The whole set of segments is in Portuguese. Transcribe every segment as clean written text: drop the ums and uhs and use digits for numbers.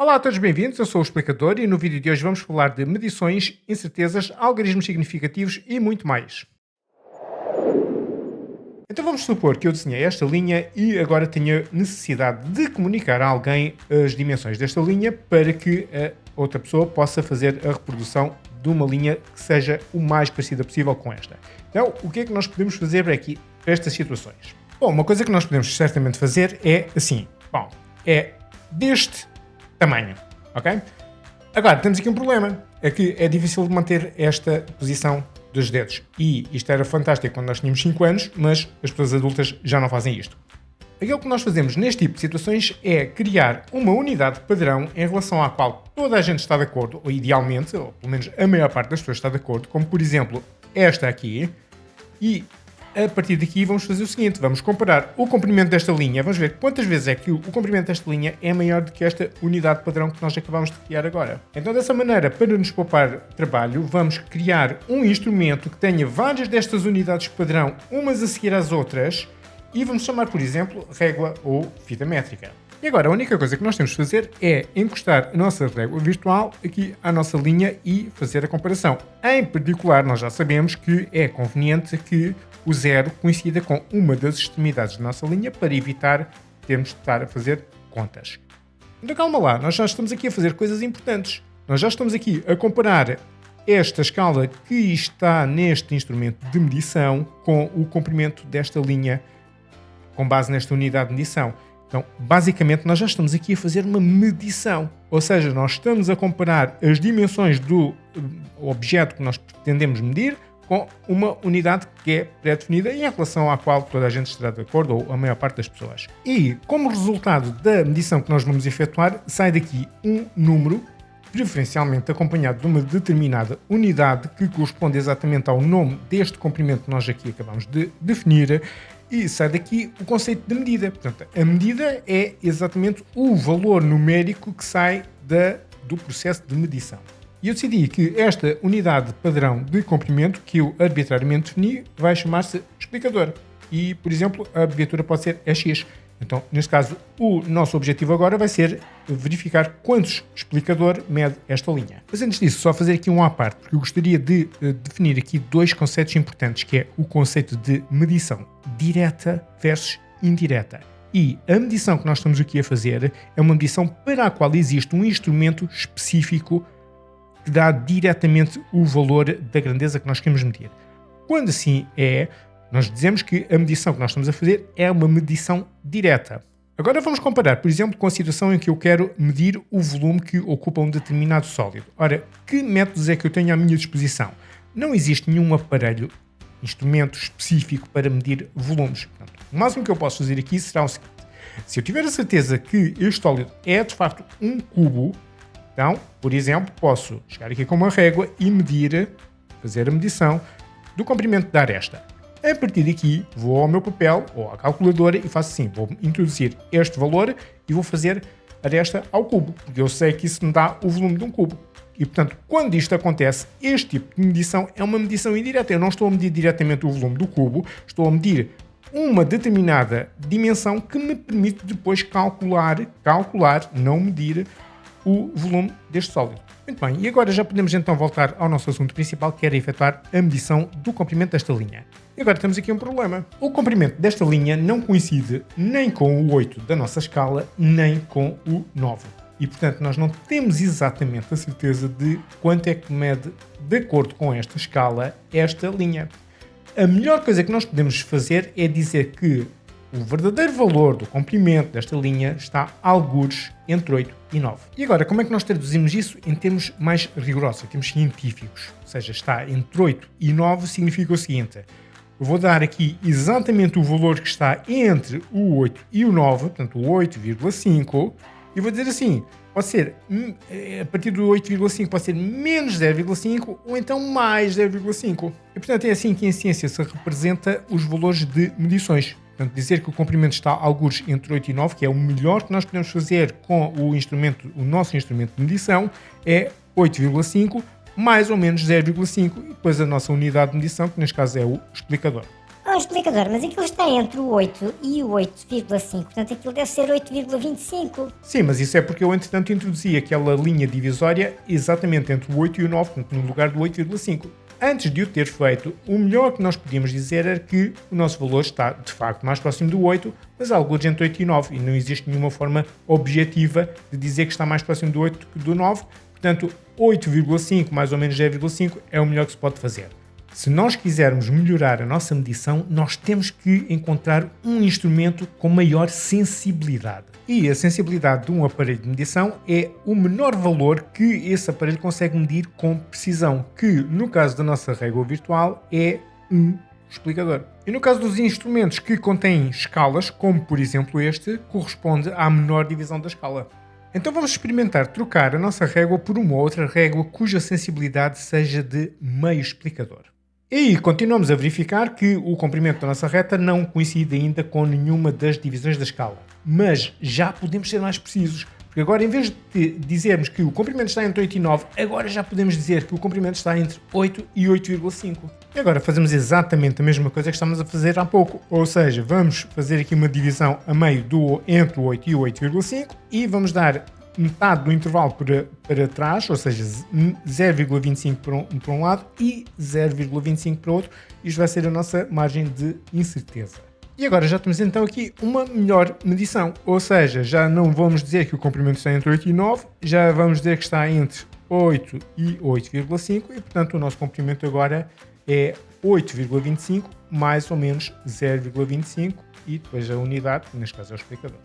Olá a todos, bem-vindos. Eu sou o Explicador e no vídeo de hoje vamos falar de medições, incertezas, algarismos significativos e muito mais. Então vamos supor que eu desenhei esta linha e agora tenho necessidade de comunicar a alguém as dimensões desta linha para que a outra pessoa possa fazer a reprodução de uma linha que seja o mais parecida possível com esta. Então, o que é que nós podemos fazer para estas situações? Bom, uma coisa que nós podemos certamente fazer é assim. Bom, é deste tamanho, ok? Agora, temos aqui um problema, é que é difícil de manter esta posição dos dedos. E isto era fantástico quando nós tínhamos 5 anos, mas as pessoas adultas já não fazem isto. Aquilo que nós fazemos neste tipo de situações é criar uma unidade padrão em relação à qual toda a gente está de acordo, ou idealmente, ou pelo menos a maior parte das pessoas está de acordo, como por exemplo esta aqui, e a partir daqui vamos fazer o seguinte, vamos comparar o comprimento desta linha, vamos ver quantas vezes é que o comprimento desta linha é maior do que esta unidade padrão que nós acabamos de criar agora. Então dessa maneira, para nos poupar trabalho, vamos criar um instrumento que tenha várias destas unidades padrão, umas a seguir às outras, e vamos chamar, por exemplo, régua ou fita métrica. E agora a única coisa que nós temos de fazer é encostar a nossa régua virtual aqui à nossa linha e fazer a comparação. Em particular, nós já sabemos que é conveniente que o zero coincida com uma das extremidades da nossa linha para evitar termos de estar a fazer contas. Então calma lá, nós já estamos aqui a fazer coisas importantes. Nós já estamos aqui a comparar esta escala que está neste instrumento de medição com o comprimento desta linha com base nesta unidade de medição. Então, basicamente, nós já estamos aqui a fazer uma medição. Ou seja, nós estamos a comparar as dimensões do objeto que nós pretendemos medir com uma unidade que é pré-definida e em relação à qual toda a gente estará de acordo, ou a maior parte das pessoas. E, como resultado da medição que nós vamos efetuar, sai daqui um número, preferencialmente acompanhado de uma determinada unidade que corresponde exatamente ao nome deste comprimento que nós aqui acabamos de definir, e sai daqui o conceito de medida. Portanto, a medida é exatamente o valor numérico que sai do processo de medição. E eu decidi que esta unidade padrão de comprimento, que eu arbitrariamente defini, vai chamar-se explicador. E, por exemplo, a abreviatura pode ser EX. Então, neste caso, o nosso objetivo agora vai ser verificar quantos explicador mede esta linha. Mas antes disso, só fazer aqui um à parte, porque eu gostaria de definir aqui dois conceitos importantes, que é o conceito de medição direta versus indireta. E a medição que nós estamos aqui a fazer é uma medição para a qual existe um instrumento específico que dá diretamente o valor da grandeza que nós queremos medir. Quando assim nós dizemos que a medição que nós estamos a fazer é uma medição direta. Agora vamos comparar, por exemplo, com a situação em que eu quero medir o volume que ocupa um determinado sólido. Ora, que métodos é que eu tenho à minha disposição? Não existe nenhum aparelho, instrumento específico para medir volumes. Portanto, o máximo que eu posso fazer aqui será o seguinte. Se eu tiver a certeza que este sólido é de facto um cubo, então, por exemplo, posso chegar aqui com uma régua e fazer a medição do comprimento da aresta. A partir daqui, vou ao meu papel ou à calculadora e faço assim, vou introduzir este valor e vou fazer aresta ao cubo, porque eu sei que isso me dá o volume de um cubo. E, portanto, quando isto acontece, este tipo de medição é uma medição indireta. Eu não estou a medir diretamente o volume do cubo, estou a medir uma determinada dimensão que me permite depois calcular, não medir, o volume deste sólido. Muito bem, e agora já podemos então voltar ao nosso assunto principal, que era efetuar a medição do comprimento desta linha. E agora temos aqui um problema. O comprimento desta linha não coincide nem com o 8 da nossa escala, nem com o 9. E, portanto, nós não temos exatamente a certeza de quanto é que mede, de acordo com esta escala, esta linha. A melhor coisa que nós podemos fazer é dizer que o verdadeiro valor do comprimento desta linha está algures entre 8 e 9. E agora, como é que nós traduzimos isso em termos mais rigorosos, em termos científicos? Ou seja, está entre 8 e 9 significa o seguinte. Eu vou dar aqui exatamente o valor que está entre o 8 e o 9, portanto o 8,5, e vou dizer assim, pode ser, a partir do 8,5 pode ser menos 0,5 ou então mais 0,5. E portanto é assim que em ciência se representa os valores de medições. Portanto, dizer que o comprimento está algures entre 8 e 9, que é o melhor que nós podemos fazer com o nosso instrumento de medição, é 8,5 mais ou menos 0,5 e depois a nossa unidade de medição, que neste caso é o explicador. explicador, mas aquilo está entre o 8 e o 8,5, portanto aquilo deve ser 8,25. Sim, mas isso é porque eu, entretanto, introduzi aquela linha divisória exatamente entre o 8 e o 9, no lugar do 8,5. Antes de o ter feito, o melhor que nós podíamos dizer era que o nosso valor está, de facto, mais próximo do 8, mas alguns entre 8 e 9, e não existe nenhuma forma objetiva de dizer que está mais próximo do 8 que do 9, portanto, 8,5 mais ou menos 0,5 é o melhor que se pode fazer. Se nós quisermos melhorar a nossa medição, nós temos que encontrar um instrumento com maior sensibilidade. E a sensibilidade de um aparelho de medição é o menor valor que esse aparelho consegue medir com precisão, que no caso da nossa régua virtual é um explicador. E no caso dos instrumentos que contêm escalas, como por exemplo este, corresponde à menor divisão da escala. Então vamos experimentar trocar a nossa régua por uma outra régua cuja sensibilidade seja de meio explicador. E continuamos a verificar que o comprimento da nossa reta não coincide ainda com nenhuma das divisões da escala. Mas já podemos ser mais precisos, porque agora em vez de dizermos que o comprimento está entre 8 e 9, agora já podemos dizer que o comprimento está entre 8 e 8,5. E agora fazemos exatamente a mesma coisa que estamos a fazer há pouco, ou seja, vamos fazer aqui uma divisão a meio entre o 8 e o 8,5 e vamos dar metade do intervalo para trás, ou seja, 0,25 para um lado e 0,25 para o outro. Isto vai ser a nossa margem de incerteza. E agora já temos então aqui uma melhor medição, ou seja, já não vamos dizer que o comprimento está entre 8 e 9, já vamos dizer que está entre 8 e 8,5 e portanto o nosso comprimento agora é 8,25 mais ou menos 0,25 e depois a unidade, que neste caso é o explicador.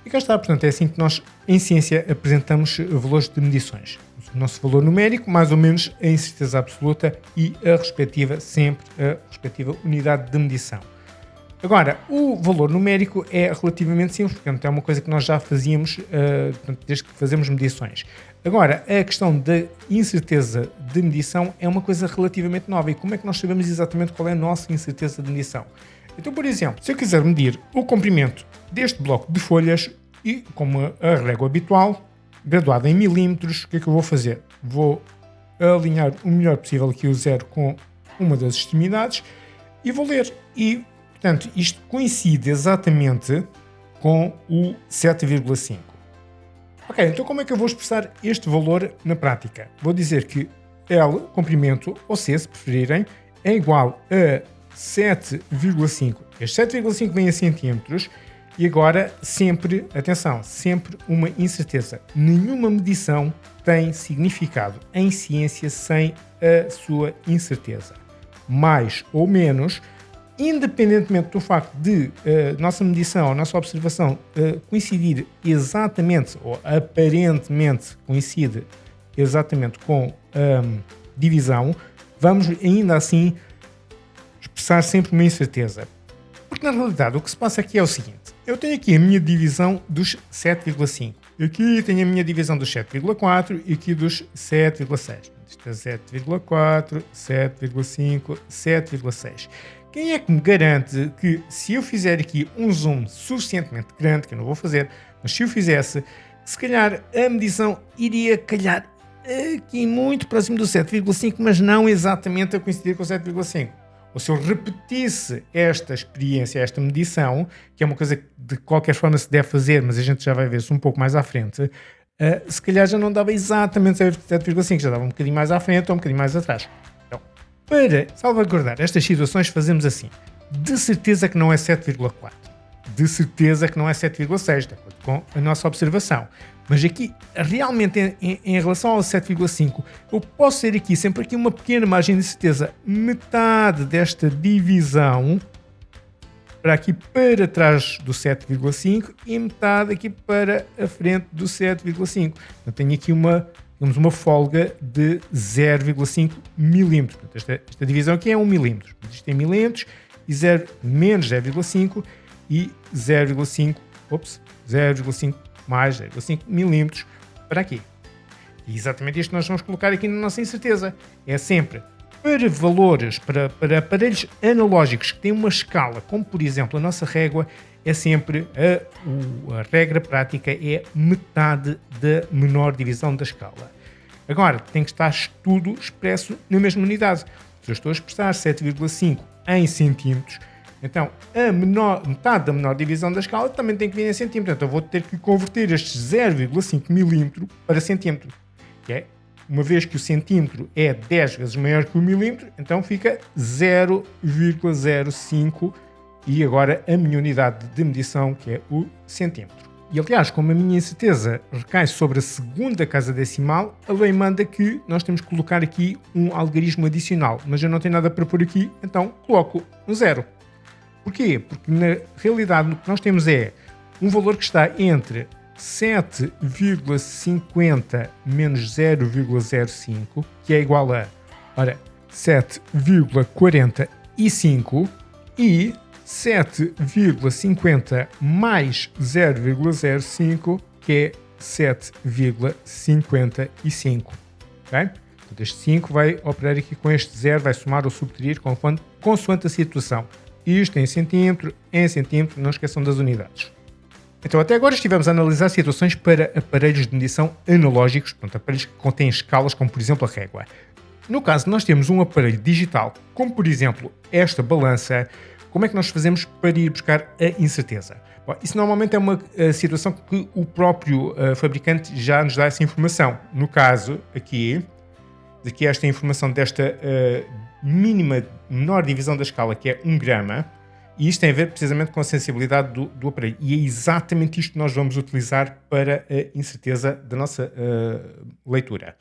E cá está, portanto é assim que nós em ciência apresentamos valores de medições. O nosso valor numérico, mais ou menos a incerteza absoluta e a respectiva unidade de medição. Agora, o valor numérico é relativamente simples, portanto é uma coisa que nós já fazíamos desde que fazemos medições. Agora, a questão da incerteza de medição é uma coisa relativamente nova. E como é que nós sabemos exatamente qual é a nossa incerteza de medição? Então, por exemplo, se eu quiser medir o comprimento deste bloco de folhas e como a régua habitual, graduada em milímetros, o que é que eu vou fazer? Vou alinhar o melhor possível aqui o zero com uma das extremidades e vou ler. E, portanto, isto coincide exatamente com o 7,5. Ok, então como é que eu vou expressar este valor na prática? Vou dizer que L, comprimento, ou C, se preferirem, é igual a 7,5. Este 7,5 vem em centímetros e agora sempre, atenção, sempre uma incerteza. Nenhuma medição tem significado em ciência sem a sua incerteza. Mais ou menos, independentemente do facto de nossa medição, a nossa observação coincidir exatamente, ou aparentemente coincide exatamente com a divisão, vamos ainda assim expressar sempre uma incerteza. Porque na realidade o que se passa aqui é o seguinte: eu tenho aqui a minha divisão dos 7,5, aqui tenho a minha divisão dos 7,4 e aqui dos 7,6. Isto é 7,4, 7,5, 7,6. Quem é que me garante que se eu fizer aqui um zoom suficientemente grande, que eu não vou fazer, mas se eu fizesse, se calhar a medição iria calhar aqui muito próximo do 7,5, mas não exatamente a coincidir com o 7,5. Ou se eu repetisse esta experiência, esta medição, que é uma coisa que de qualquer forma se deve fazer, mas a gente já vai ver isso um pouco mais à frente, se calhar já não dava exatamente 7,5, já dava um bocadinho mais à frente ou um bocadinho mais atrás. Então, para salvaguardar estas situações, fazemos assim. De certeza que não é 7,4. De certeza que não é 7,6, de acordo com a nossa observação. Mas aqui, realmente, em relação ao 7,5, eu posso ter aqui sempre aqui uma pequena margem de certeza. Metade desta divisão para aqui para trás do 7,5 e metade aqui para a frente do 7,5. Eu tenho aqui uma folga de 0,5 milímetros. Esta divisão aqui é 1 milímetro. Isto é milímetros e menos 0,5 e 0,5 mais 0,5 milímetros para aqui. E exatamente isto nós vamos colocar aqui na nossa incerteza. É sempre para valores, para aparelhos analógicos que têm uma escala, como por exemplo a nossa régua, é sempre a regra prática é metade da menor divisão da escala. Agora, tem que estar tudo expresso na mesma unidade. Se eu estou a expressar 7,5 em centímetros, Então, metade da menor divisão da escala também tem que vir em centímetro. Então, eu vou ter que converter estes 0,5 milímetro para centímetro. Que é, uma vez que o centímetro é 10 vezes maior que o milímetro, então fica 0,05 e agora a minha unidade de medição, que é o centímetro. E aliás, como a minha incerteza recai sobre a segunda casa decimal, a lei manda que nós temos que colocar aqui um algarismo adicional, mas eu não tenho nada para pôr aqui, então coloco um 0. Porquê? Porque na realidade o que nós temos é um valor que está entre 7,50 menos 0,05, que é igual a, 7,45 e 7,50 mais 0,05, que é 7,55. Ok? Portanto, este 5 vai operar aqui com este 0, vai somar ou subtrair consoante a situação. Isto em centímetro, não esqueçam das unidades. Então, até agora estivemos a analisar situações para aparelhos de medição analógicos, portanto, aparelhos que contêm escalas, como por exemplo a régua. No caso, nós temos um aparelho digital, como por exemplo esta balança. Como é que nós fazemos para ir buscar a incerteza? Bom, isso normalmente é uma situação que o próprio fabricante já nos dá essa informação. No caso, aqui esta informação desta menor divisão da escala, que é 1 grama, e isto tem a ver precisamente com a sensibilidade do aparelho. E é exatamente isto que nós vamos utilizar para a incerteza da nossa leitura.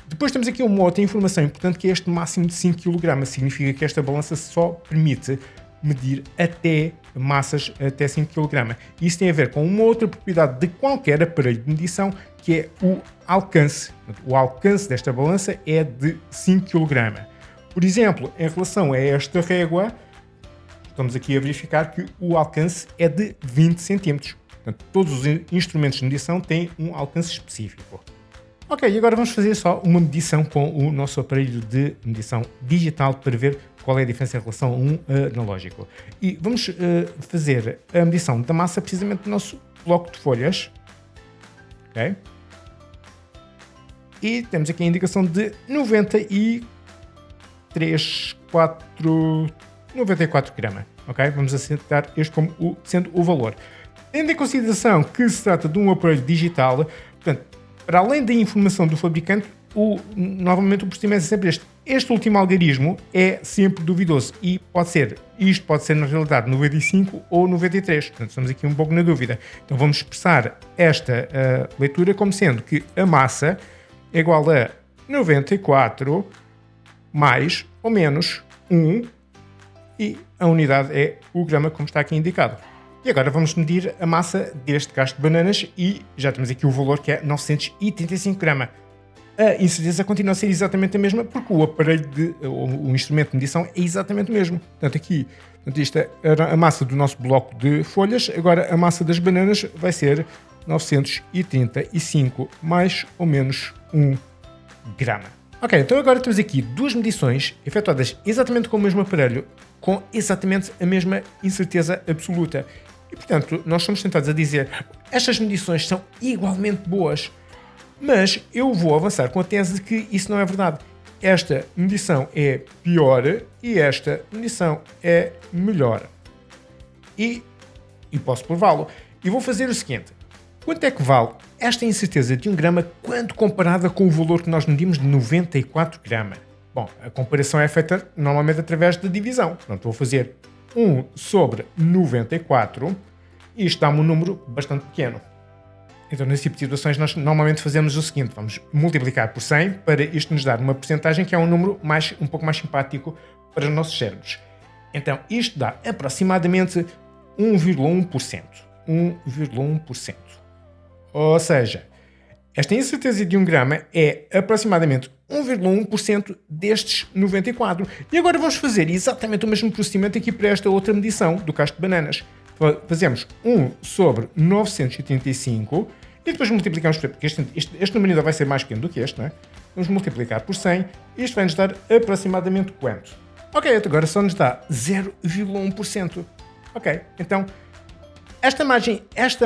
Depois temos aqui uma outra informação importante, que é este máximo de 5 kg. Significa que esta balança só permite medir até massas até 5 kg. Isso tem a ver com uma outra propriedade de qualquer aparelho de medição, que é o alcance. O alcance desta balança é de 5 kg. Por exemplo, em relação a esta régua, estamos aqui a verificar que o alcance é de 20 cm. Portanto, todos os instrumentos de medição têm um alcance específico. Ok, e agora vamos fazer só uma medição com o nosso aparelho de medição digital para ver qual é a diferença em relação a um analógico. E vamos fazer a medição da massa precisamente do nosso bloco de folhas. Ok? E temos aqui a indicação de 94 gramas. Ok? Vamos aceitar este como sendo o valor. Tendo em consideração que se trata de um aparelho digital, portanto, para além da informação do fabricante, novamente o procedimento é sempre este. Este último algarismo é sempre duvidoso e isto pode ser na realidade 95 ou 93. Portanto, estamos aqui um pouco na dúvida. Então vamos expressar esta leitura como sendo que a massa é igual a 94 mais ou menos 1 e a unidade é o grama, como está aqui indicado. E agora vamos medir a massa deste cacho de bananas e já temos aqui o valor, que é 935 gramas. A incerteza continua a ser exatamente a mesma, porque o aparelho, o instrumento de medição é exatamente o mesmo. Portanto, aqui, isto era a massa do nosso bloco de folhas, agora a massa das bananas vai ser 935 mais ou menos 1 grama. Ok, então agora temos aqui duas medições efetuadas exatamente com o mesmo aparelho, com exatamente a mesma incerteza absoluta. E, portanto, nós somos tentados a dizer estas medições são igualmente boas, mas eu vou avançar com a tese de que isso não é verdade. Esta medição é pior e esta medição é melhor. E posso prová-lo. E vou fazer o seguinte. Quanto é que vale esta incerteza de 1 grama quando comparada com o valor que nós medimos de 94 gramas? Bom, a comparação é feita normalmente através da divisão. Portanto, vou fazer 1 sobre 94 e isto dá-me um número bastante pequeno. Então, nesse tipo de situações, nós normalmente fazemos o seguinte. Vamos multiplicar por 100 para isto nos dar uma percentagem que é um número um pouco mais simpático para os nossos cérebros. Então, isto dá aproximadamente 1,1%. 1,1%. Ou seja, esta incerteza de 1 grama é aproximadamente 1,1% destes 94. E agora vamos fazer exatamente o mesmo procedimento aqui para esta outra medição do cacho de bananas. Fazemos 1 sobre 935 e depois multiplicamos, porque este número ainda vai ser mais pequeno do que este, não é? Vamos multiplicar por 100 e isto vai nos dar aproximadamente quanto? Ok, agora só nos dá 0,1%. Ok, então esta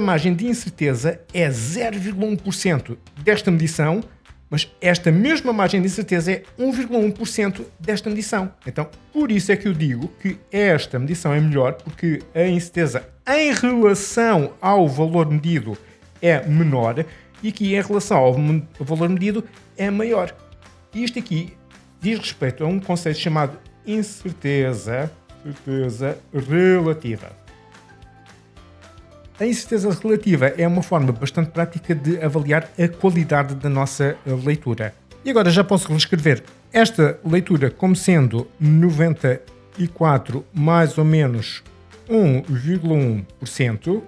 margem de incerteza é 0,1% desta medição Mas esta mesma margem de incerteza é 1,1% desta medição. Então, por isso é que eu digo que esta medição é melhor, porque a incerteza em relação ao valor medido é menor e aqui em relação ao valor medido é maior. E isto aqui diz respeito a um conceito chamado incerteza relativa. A incerteza relativa é uma forma bastante prática de avaliar a qualidade da nossa leitura. E agora já posso reescrever esta leitura como sendo 94 mais ou menos 1,1%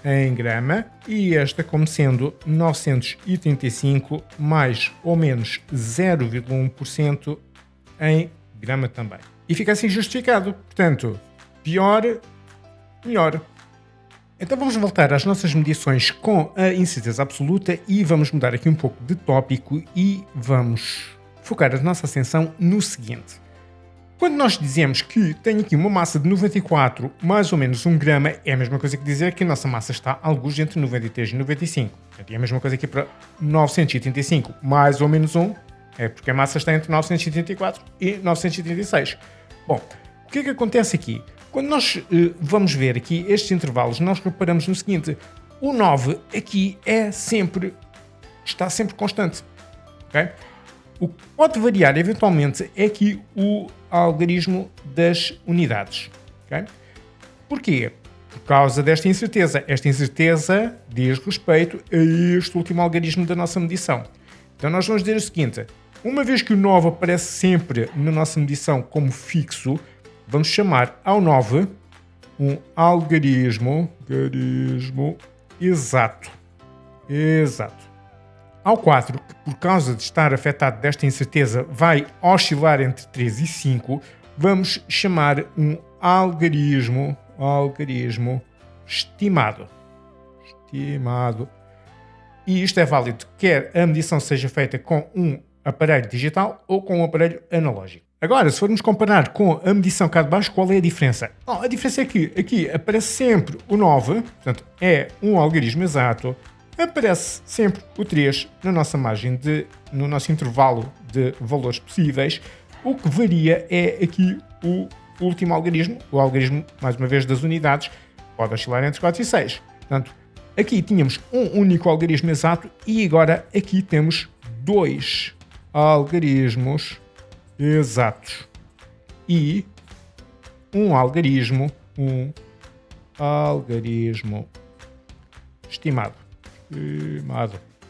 em grama e esta como sendo 935 mais ou menos 0,1% em grama também. E fica assim justificado. Portanto, pior, melhor. Então vamos voltar às nossas medições com a incerteza absoluta e vamos mudar aqui um pouco de tópico e vamos focar a nossa atenção no seguinte. Quando nós dizemos que tem aqui uma massa de 94 mais ou menos 1 grama, é a mesma coisa que dizer que a nossa massa está alguns entre 93 e 95. É a mesma coisa aqui para 985 mais ou menos 1, é porque a massa está entre 984 e 936. Bom, o que é que acontece aqui? Quando nós vamos ver aqui estes intervalos, nós reparamos no seguinte: o 9 aqui está sempre constante. Okay? O que pode variar eventualmente é aqui o algarismo das unidades. Okay? Porquê? Por causa desta incerteza. Esta incerteza diz respeito a este último algarismo da nossa medição. Então nós vamos dizer o seguinte: uma vez que o 9 aparece sempre na nossa medição como fixo, vamos chamar ao 9 um algarismo exato. Ao 4, que por causa de estar afetado desta incerteza vai oscilar entre 3 e 5, vamos chamar um algarismo estimado. E isto é válido quer a medição seja feita com um aparelho digital ou com um aparelho analógico. Agora, se formos comparar com a medição cá de baixo, qual é a diferença? A diferença é que aqui aparece sempre o 9, portanto é um algarismo exato, aparece sempre o 3 na nossa margem no nosso intervalo de valores possíveis. O que varia é aqui o último algarismo, o algarismo, mais uma vez, das unidades, pode oscilar entre 4 e 6. Portanto, aqui tínhamos um único algarismo exato e agora aqui temos dois algarismos exatos e um algarismo estimado.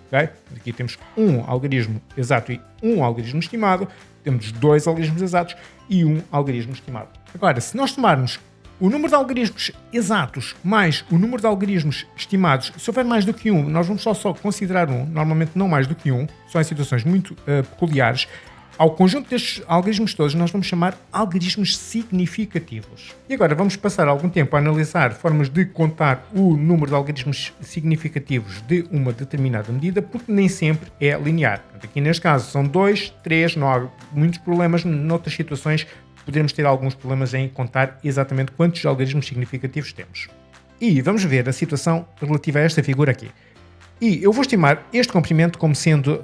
Okay? Aqui temos um algarismo exato e um algarismo estimado, temos dois algarismos exatos e um algarismo estimado. Agora, se nós tomarmos o número de algarismos exatos mais o número de algarismos estimados, se houver mais do que um, nós vamos só considerar um, normalmente não mais do que um, só em situações muito peculiares. Ao conjunto destes algarismos todos nós vamos chamar algarismos significativos. E agora vamos passar algum tempo a analisar formas de contar o número de algarismos significativos de uma determinada medida, porque nem sempre é linear. Aqui neste caso são 2, 3, não há muitos problemas. Noutras situações poderemos ter alguns problemas em contar exatamente quantos algarismos significativos temos. E vamos ver a situação relativa a esta figura aqui. E eu vou estimar este comprimento como sendo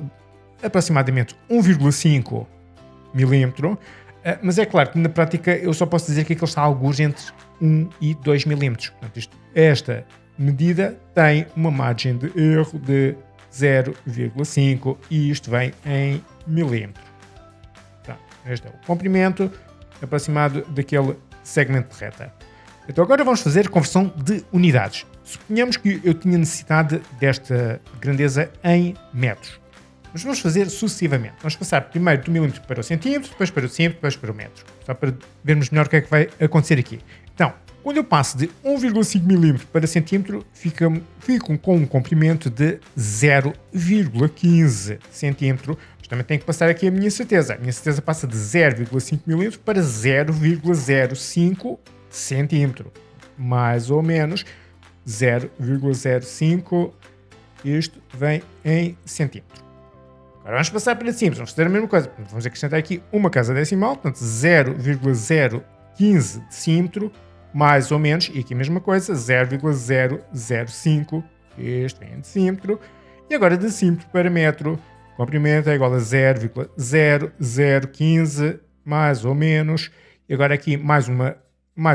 aproximadamente 1,5 milímetro, mas é claro que na prática eu só posso dizer que aquilo está alguns entre 1 e 2 milímetros. Portanto, esta medida tem uma margem de erro de 0,5 e isto vem em milímetro. Então, este é o comprimento aproximado daquele segmento de reta. Então agora vamos fazer conversão de unidades. Suponhamos que eu tinha necessidade desta grandeza em metros. Mas vamos fazer sucessivamente. Vamos passar primeiro do milímetro para o centímetro, depois para o decímetro, depois para o metro. Só para vermos melhor o que é que vai acontecer aqui. Então, quando eu passo de 1,5 milímetro para centímetro, fico com um comprimento de 0,15 centímetro. Mas também tenho que passar aqui a minha certeza. A minha certeza passa de 0,5 milímetro para 0,05 centímetro. Mais ou menos 0,05. Isto vem em centímetro. Agora vamos passar para decímetros, vamos fazer a mesma coisa. Vamos acrescentar aqui uma casa decimal, portanto 0,015 decímetro, mais ou menos, e aqui a mesma coisa, 0,005, este vem em decímetro. E agora decímetro para metro, comprimento é igual a 0,0015 mais ou menos, e agora aqui mais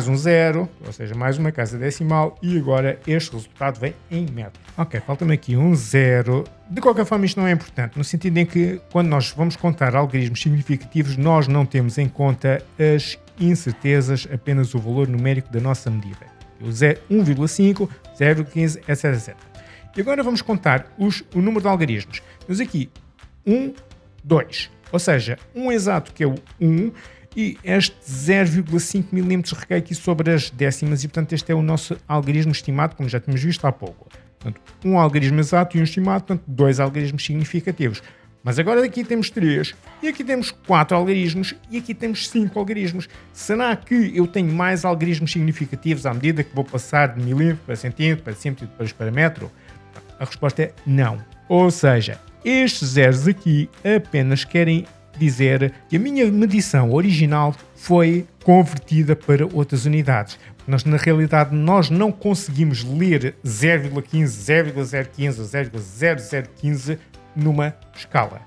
um zero, ou seja, mais uma casa decimal, e agora este resultado vem em metros. Ok, falta-me aqui um zero. De qualquer forma, isto não é importante, no sentido em que quando nós vamos contar algarismos significativos, nós não temos em conta as incertezas, apenas o valor numérico da nossa medida. O 1,5, 0,15, etc, etc. E agora vamos contar o número de algarismos. Temos aqui 1, 2, ou seja, um exato que é o 1 e este 0,5 mm recai aqui sobre as décimas e, portanto, este é o nosso algarismo estimado, como já tínhamos visto há pouco. Portanto, um algarismo exato e um estimado, portanto, dois algarismos significativos. Mas agora aqui temos 3, e aqui temos 4 algarismos, e aqui temos 5 algarismos. Será que eu tenho mais algarismos significativos à medida que vou passar de milímetro para centímetro, para decímetro e depois para metro? A resposta é não. Ou seja, estes zeros aqui apenas querem dizer que a minha medição original foi convertida para outras unidades. Na realidade, nós não conseguimos ler 0,15, 0,015 ou 0,0015 numa escala.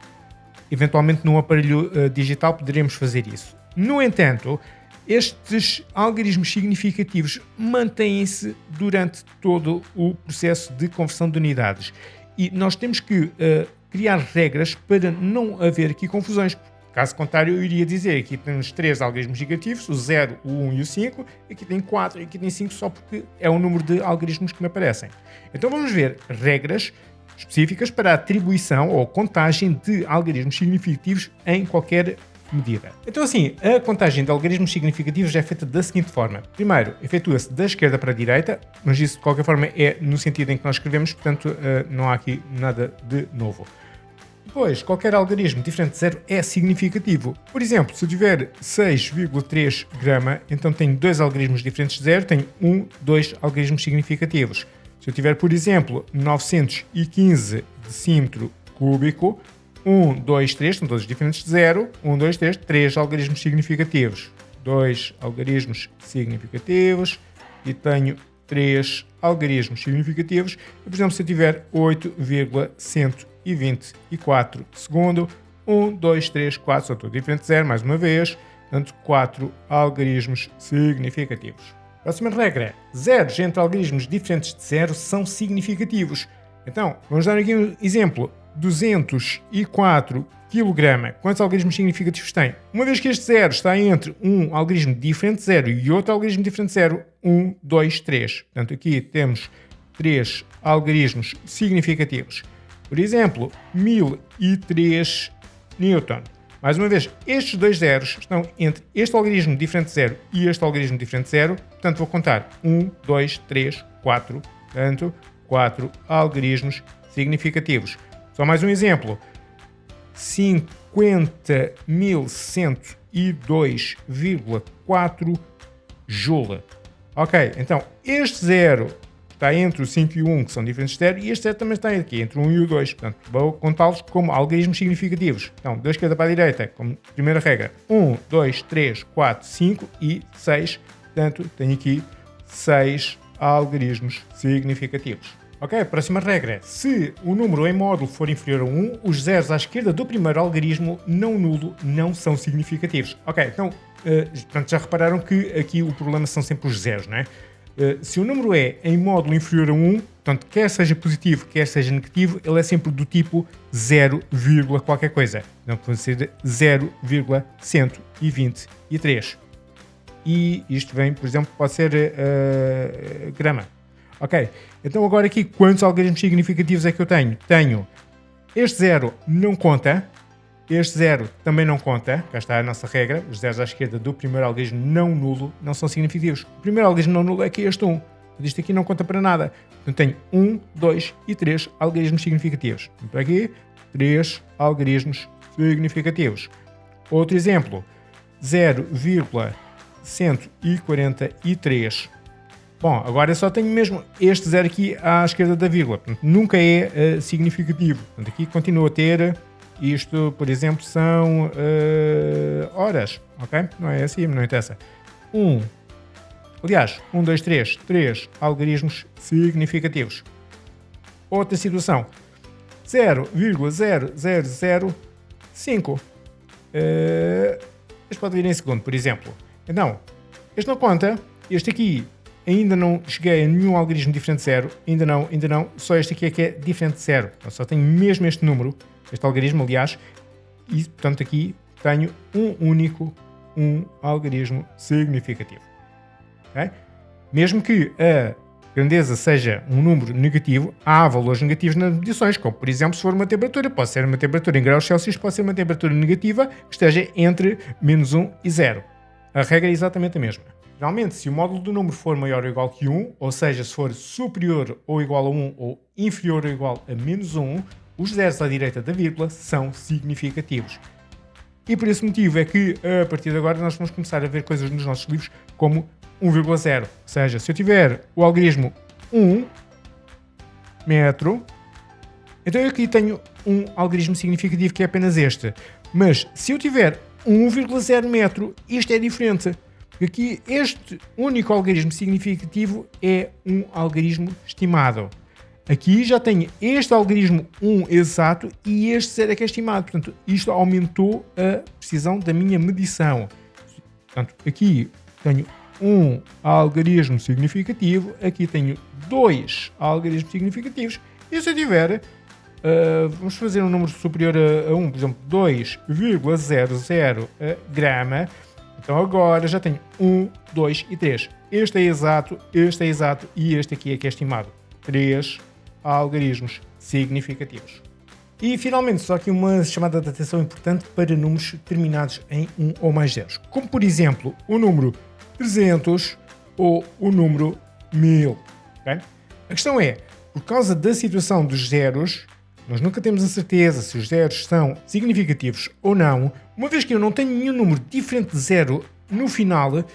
Eventualmente, num aparelho digital, poderíamos fazer isso. No entanto, estes algarismos significativos mantêm-se durante todo o processo de conversão de unidades. E nós temos que criar regras para não haver aqui confusões. Caso contrário, eu iria dizer que aqui temos 3 algarismos negativos, o 0, o 1 e o 5, aqui tem 4 e aqui tem 5 só porque é o número de algarismos que me aparecem. Então vamos ver regras específicas para a atribuição ou contagem de algarismos significativos em qualquer medida. Então assim, a contagem de algarismos significativos é feita da seguinte forma. Primeiro, efetua-se da esquerda para a direita, mas isso de qualquer forma é no sentido em que nós escrevemos, portanto não há aqui nada de novo. Depois, qualquer algarismo diferente de 0 é significativo. Por exemplo, se eu tiver 6,3 grama, então tenho 2 algarismos diferentes de 0, tenho 2 algarismos significativos. Se eu tiver, por exemplo, 915 decímetro cúbico, 2, 3, são todos diferentes de 0, 2, 3, 3 algarismos significativos. 2 algarismos significativos e tenho 3 algarismos significativos. E, por exemplo, se eu tiver 8,124 segundo, 2, 3, 4, são todos diferentes de 0, mais uma vez, portanto, 4 algarismos significativos. Próxima regra, zeros entre algarismos diferentes de 0 são significativos. Então, vamos dar aqui um exemplo. 204 kg. Quantos algarismos significativos tem? Uma vez que este zero está entre um algarismo diferente de 0 e outro algarismo diferente de 0, 2, 3. Portanto, aqui temos 3 algarismos significativos. Por exemplo, 1003 Newton. Mais uma vez, estes dois zeros estão entre este algarismo diferente de 0 e este algarismo diferente de 0. Portanto, vou contar 2, 3, 4. Portanto, 4 algarismos significativos. Só mais um exemplo. 50.102,4 Joule. Ok, então este zero está entre o 5 e o 1, que são diferentes de 0, e este 0 também está aqui, entre o 1 e o 2. Portanto, vou contá-los como algarismos significativos. Então, da esquerda para a direita, como primeira regra, 2, 3, 4, 5 e 6. Portanto, tenho aqui 6 algarismos significativos. Ok, próxima regra. Se o número em módulo for inferior a 1, os zeros à esquerda do primeiro algarismo não nulo não são significativos. Ok, então, portanto, já repararam que aqui o problema são sempre os zeros, não é? Se o número é em módulo inferior a 1, portanto, quer seja positivo, quer seja negativo, ele é sempre do tipo 0, qualquer coisa. Então, pode ser 0,123. E isto vem, por exemplo, pode ser grama. Ok, então agora aqui, quantos algarismos significativos é que eu tenho? Tenho este zero não conta, este zero também não conta, cá está a nossa regra, os zeros à esquerda do primeiro algarismo não nulo não são significativos. O primeiro algarismo não nulo é aqui este 1, isto aqui não conta para nada. Então tenho 2 e 3 algarismos significativos. Então aqui, 3 algarismos significativos. Outro exemplo, 0,143. Bom, agora eu só tenho mesmo este zero aqui à esquerda da vírgula, portanto, nunca é significativo. Portanto, aqui continuo a ter, isto, por exemplo, são horas, ok? Não é assim, não interessa. 2, 3 algarismos significativos. Outra situação, 0,0005. Este pode vir em segundo, por exemplo. Então, este não conta. Este aqui ainda não cheguei a nenhum algarismo diferente de 0. Ainda não. Só este aqui é que é diferente de 0. Então, só tenho mesmo este número, este algarismo, aliás. E, portanto, aqui tenho um algarismo significativo. Okay? Mesmo que a grandeza seja um número negativo, há valores negativos nas medições, como por exemplo se for uma temperatura, pode ser uma temperatura em graus Celsius, pode ser uma temperatura negativa que esteja entre -1 e 0. A regra é exatamente a mesma. Geralmente, se o módulo do número for maior ou igual que 1, ou seja, se for superior ou igual a 1 ou inferior ou igual a -1, os zeros à direita da vírgula são significativos. E por esse motivo é que, a partir de agora, nós vamos começar a ver coisas nos nossos livros como 1,0. Ou seja, se eu tiver o algarismo 1 metro, então eu aqui tenho um algarismo significativo que é apenas este. Mas se eu tiver 1,0 metro, isto é diferente. Porque aqui este único algarismo significativo é um algarismo estimado. Aqui já tenho este algarismo 1 exato e este 0 é que é estimado. Portanto, isto aumentou a precisão da minha medição. Portanto, aqui tenho um algarismo significativo, aqui tenho 2 algarismos significativos. E se eu tiver, vamos fazer um número superior a 1, por exemplo, 2,00 grama, então agora já tenho 1, 2 e 3. Este é exato e este aqui é que é estimado. 3 algarismos significativos. E finalmente, só aqui uma chamada de atenção importante para números terminados em 1 ou mais zeros, como por exemplo o número 300 ou o número 1000. Okay? A questão é, por causa da situação dos zeros, nós nunca temos a certeza se os zeros são significativos ou não. Uma vez que eu não tenho nenhum número diferente de zero no final,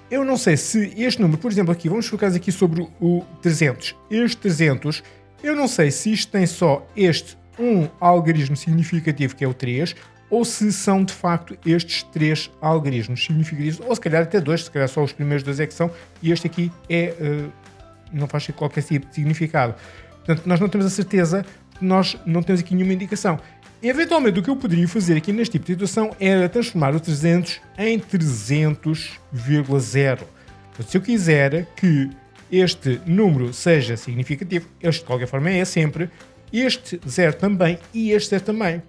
eu não sei se este número, por exemplo aqui, vamos focar aqui sobre o 300. Este 300, eu não sei se isto tem só este um algarismo significativo que é o 3, ou se são de facto estes 3 algarismos significativos, ou se calhar até 2, se calhar só os primeiros 2 é que são, e este aqui não faz qualquer tipo de significado. Portanto, nós não temos a certeza, nós não temos aqui nenhuma indicação. Eventualmente, o que eu poderia fazer aqui neste tipo de situação era transformar o 300 em 300,0. Se eu quiser que este número seja significativo, este de qualquer forma é sempre, este 0 também e este 0 também.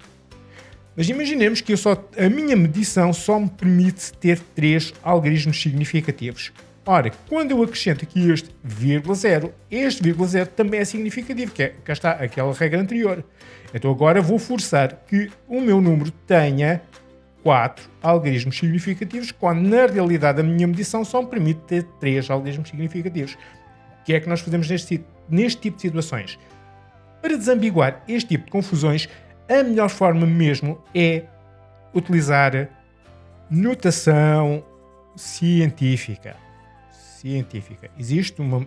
Mas imaginemos que a minha medição só me permite ter 3 algarismos significativos. Ora, quando eu acrescento aqui este vírgula 0, este vírgula 0 também é significativo, que é, cá está aquela regra anterior. Então agora vou forçar que o meu número tenha 4 algarismos significativos, quando na realidade a minha medição só me permite ter 3 algarismos significativos. O que é que nós fazemos neste tipo de situações? Para desambiguar este tipo de confusões, a melhor forma mesmo é utilizar notação científica. Existe um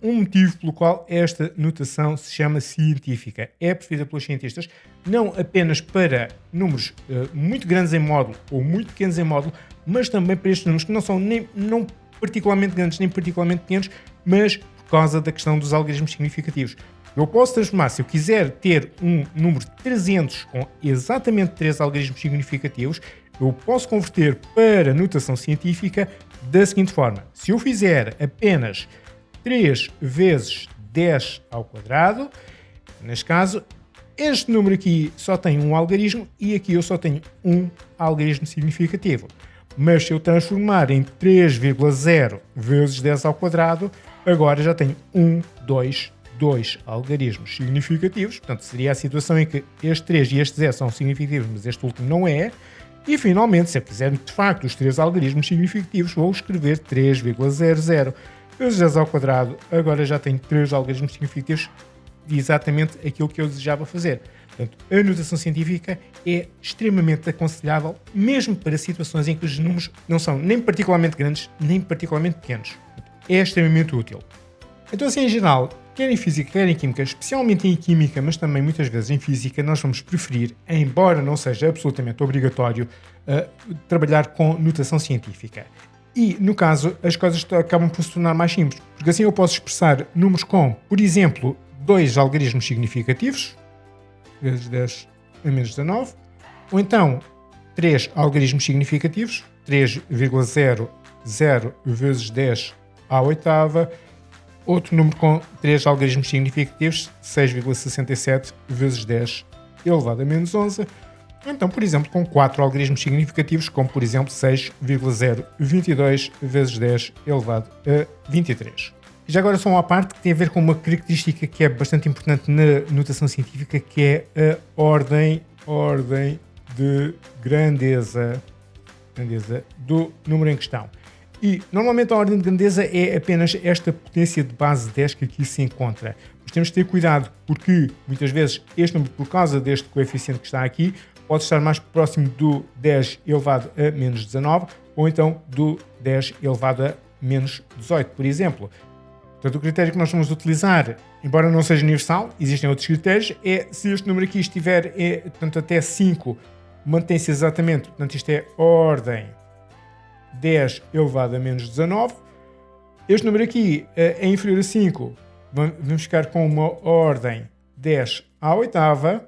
motivo pelo qual esta notação se chama científica. É preferida pelos cientistas não apenas para números muito grandes em módulo ou muito pequenos em módulo, mas também para estes números que não são não particularmente grandes nem particularmente pequenos, mas por causa da questão dos algarismos significativos. Eu posso transformar, se eu quiser ter um número 300 com exatamente 3 algarismos significativos, eu posso converter para notação científica da seguinte forma. Se eu fizer apenas 3 vezes 10 ao quadrado, neste caso, este número aqui só tem um algarismo e aqui eu só tenho um algarismo significativo. Mas se eu transformar em 3,0 vezes 10 ao quadrado, agora já tenho 2 algarismos significativos. Portanto, seria a situação em que este 3 e este 0 são significativos, mas este último não é. E, finalmente, se eu quiser, de facto, os 3 algarismos significativos, vou escrever 3,00 vezes 10 ao quadrado. Agora já tenho 3 algarismos significativos de exatamente aquilo que eu desejava fazer. Portanto, a notação científica é extremamente aconselhável, mesmo para situações em que os números não são nem particularmente grandes, nem particularmente pequenos. É extremamente útil. Então, assim, em geral, quer em física, quer em química, especialmente em química, mas também muitas vezes em física, nós vamos preferir, embora não seja absolutamente obrigatório, trabalhar com notação científica. E, no caso, as coisas acabam por se tornar mais simples, porque assim eu posso expressar números com, por exemplo, 2 algarismos significativos, vezes 10 a menos 19. Ou então 3 algarismos significativos, 3,00 vezes 10 à oitava. Outro número com 3 algarismos significativos, 6,67 vezes 10 elevado a menos 11. Então, por exemplo, com 4 algarismos significativos, como por exemplo 6,022 vezes 10 elevado a 23. Já agora só uma parte que tem a ver com uma característica que é bastante importante na notação científica, que é a ordem de grandeza do número em questão. E normalmente a ordem de grandeza é apenas esta potência de base 10 que aqui se encontra. Mas temos de ter cuidado porque muitas vezes este número, por causa deste coeficiente que está aqui, pode estar mais próximo do 10 elevado a menos 19 ou então do 10 elevado a menos 18, por exemplo. Portanto, o critério que nós vamos utilizar, embora não seja universal, existem outros critérios, é se este número aqui estiver portanto, até 5, mantém-se exatamente, portanto isto é ordem 10 elevado a menos 19. Este número aqui é inferior a 5, vamos ficar com uma ordem 10 à oitava.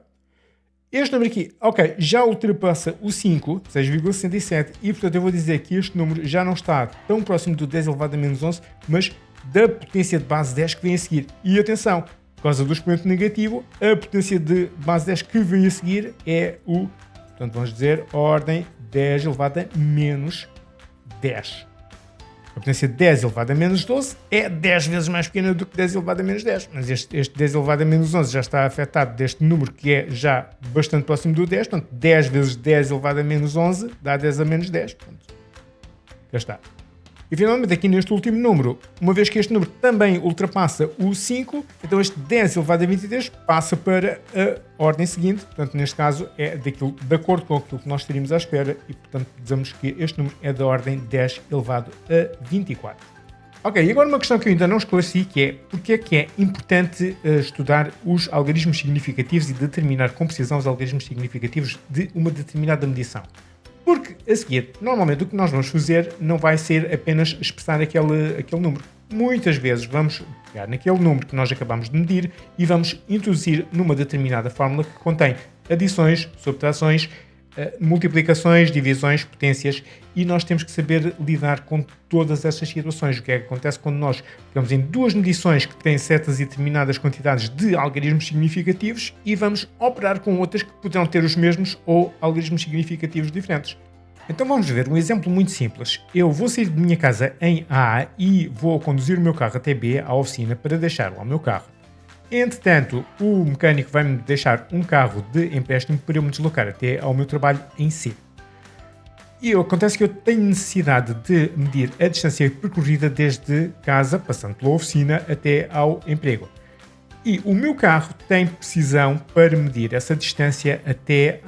Este número aqui, ok, já ultrapassa o 5, 6,67, e portanto eu vou dizer que este número já não está tão próximo do 10 elevado a menos 11, mas da potência de base 10 que vem a seguir. E atenção, por causa do expoente negativo, a potência de base 10 que vem a seguir é o, portanto vamos dizer, ordem 10 elevado a menos 10. A potência de 10 elevado a menos 12 é 10 vezes mais pequena do que 10 elevado a menos 10. Mas este 10 elevado a menos 11 já está afetado deste número que é já bastante próximo do 10. Portanto, 10 vezes 10 elevado a menos 11 dá 10 a menos 10. Portanto, já está. E finalmente aqui neste último número, uma vez que este número também ultrapassa o 5, então este 10 elevado a 23 passa para a ordem seguinte. Portanto, neste caso é de acordo com aquilo que nós estaríamos à espera e, portanto, dizemos que este número é da ordem 10 elevado a 24. Ok, e agora uma questão que eu ainda não esclareci, que é porque é que é importante estudar os algarismos significativos e determinar com precisão os algarismos significativos de uma determinada medição. Porque, a seguir, normalmente o que nós vamos fazer não vai ser apenas expressar aquele número. Muitas vezes vamos pegar naquele número que nós acabamos de medir e vamos introduzir numa determinada fórmula que contém adições, subtrações, multiplicações, divisões, potências, e nós temos que saber lidar com todas estas situações. O que é que acontece quando nós pegamos em duas medições que têm certas e determinadas quantidades de algarismos significativos e vamos operar com outras que poderão ter os mesmos ou algarismos significativos diferentes. Então vamos ver um exemplo muito simples. Eu vou sair de minha casa em A e vou conduzir o meu carro até B, à oficina, para deixar lá o meu carro. Entretanto, o mecânico vai-me deixar um carro de empréstimo para eu me deslocar até ao meu trabalho em C. E acontece que eu tenho necessidade de medir a distância percorrida desde casa, passando pela oficina, até ao emprego. E o meu carro tem precisão para medir essa distância até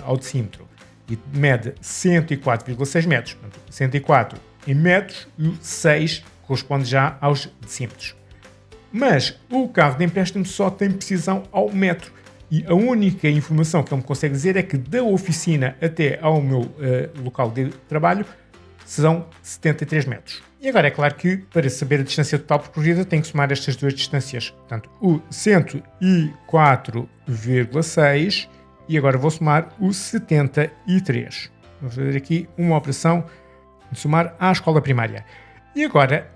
ao decímetro. E mede 104,6 metros. Portanto, 104 em metros e o 6 corresponde já aos decímetros. Mas o carro de empréstimo só tem precisão ao metro. E a única informação que ele me consegue dizer é que da oficina até ao meu local de trabalho são 73 metros. E agora é claro que para saber a distância total percorrida tenho que somar estas duas distâncias. Portanto, o 104,6 e agora vou somar o 73. Vou fazer aqui uma operação de somar à escola primária. E agora,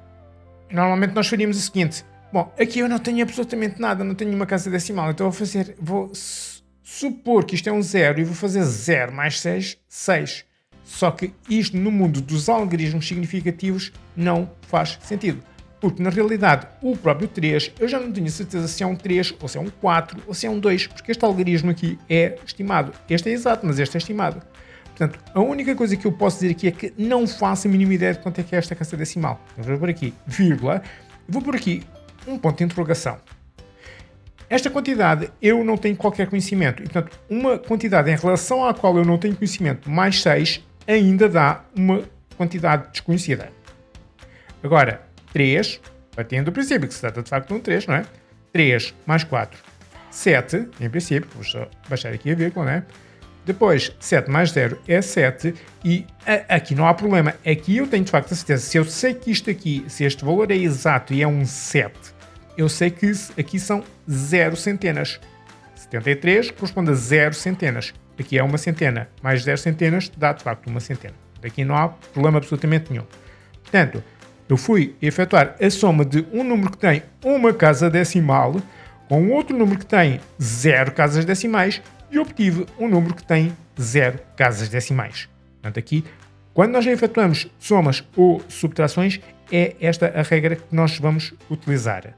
normalmente nós faríamos o seguinte. Bom, aqui eu não tenho absolutamente nada, não tenho uma casa decimal, então vou supor que isto é um 0 e vou fazer 0 mais 6, 6. Só que isto no mundo dos algarismos significativos não faz sentido. Porque na realidade o próprio 3, eu já não tenho certeza se é um 3, ou se é um 4, ou se é um 2, porque este algarismo aqui é estimado. Este é exato, mas este é estimado. Portanto, a única coisa que eu posso dizer aqui é que não faço a mínima ideia de quanto é que é esta casa decimal. Eu vou por aqui, vírgula, vou por aqui um ponto de interrogação. Esta quantidade eu não tenho qualquer conhecimento. E, portanto, uma quantidade em relação à qual eu não tenho conhecimento mais 6 ainda dá uma quantidade desconhecida. Agora, 3, partindo do princípio que se trata de facto de um 3, não é? 3 mais 4, 7, em princípio, vou só baixar aqui a vírgula, não é? Depois, 7 mais 0 é 7 e aqui não há problema. Aqui eu tenho de facto a certeza. Se eu sei que isto aqui, se este valor é exato e é um 7, eu sei que aqui são 0 centenas. 73 corresponde a 0 centenas. Aqui é uma centena, mais 0 centenas dá de facto uma centena. Daqui não há problema absolutamente nenhum. Portanto, eu fui efetuar a soma de um número que tem uma casa decimal com outro número que tem 0 casas decimais e obtive um número que tem 0 casas decimais. Portanto, aqui, quando nós efetuamos somas ou subtrações, é esta a regra que nós vamos utilizar.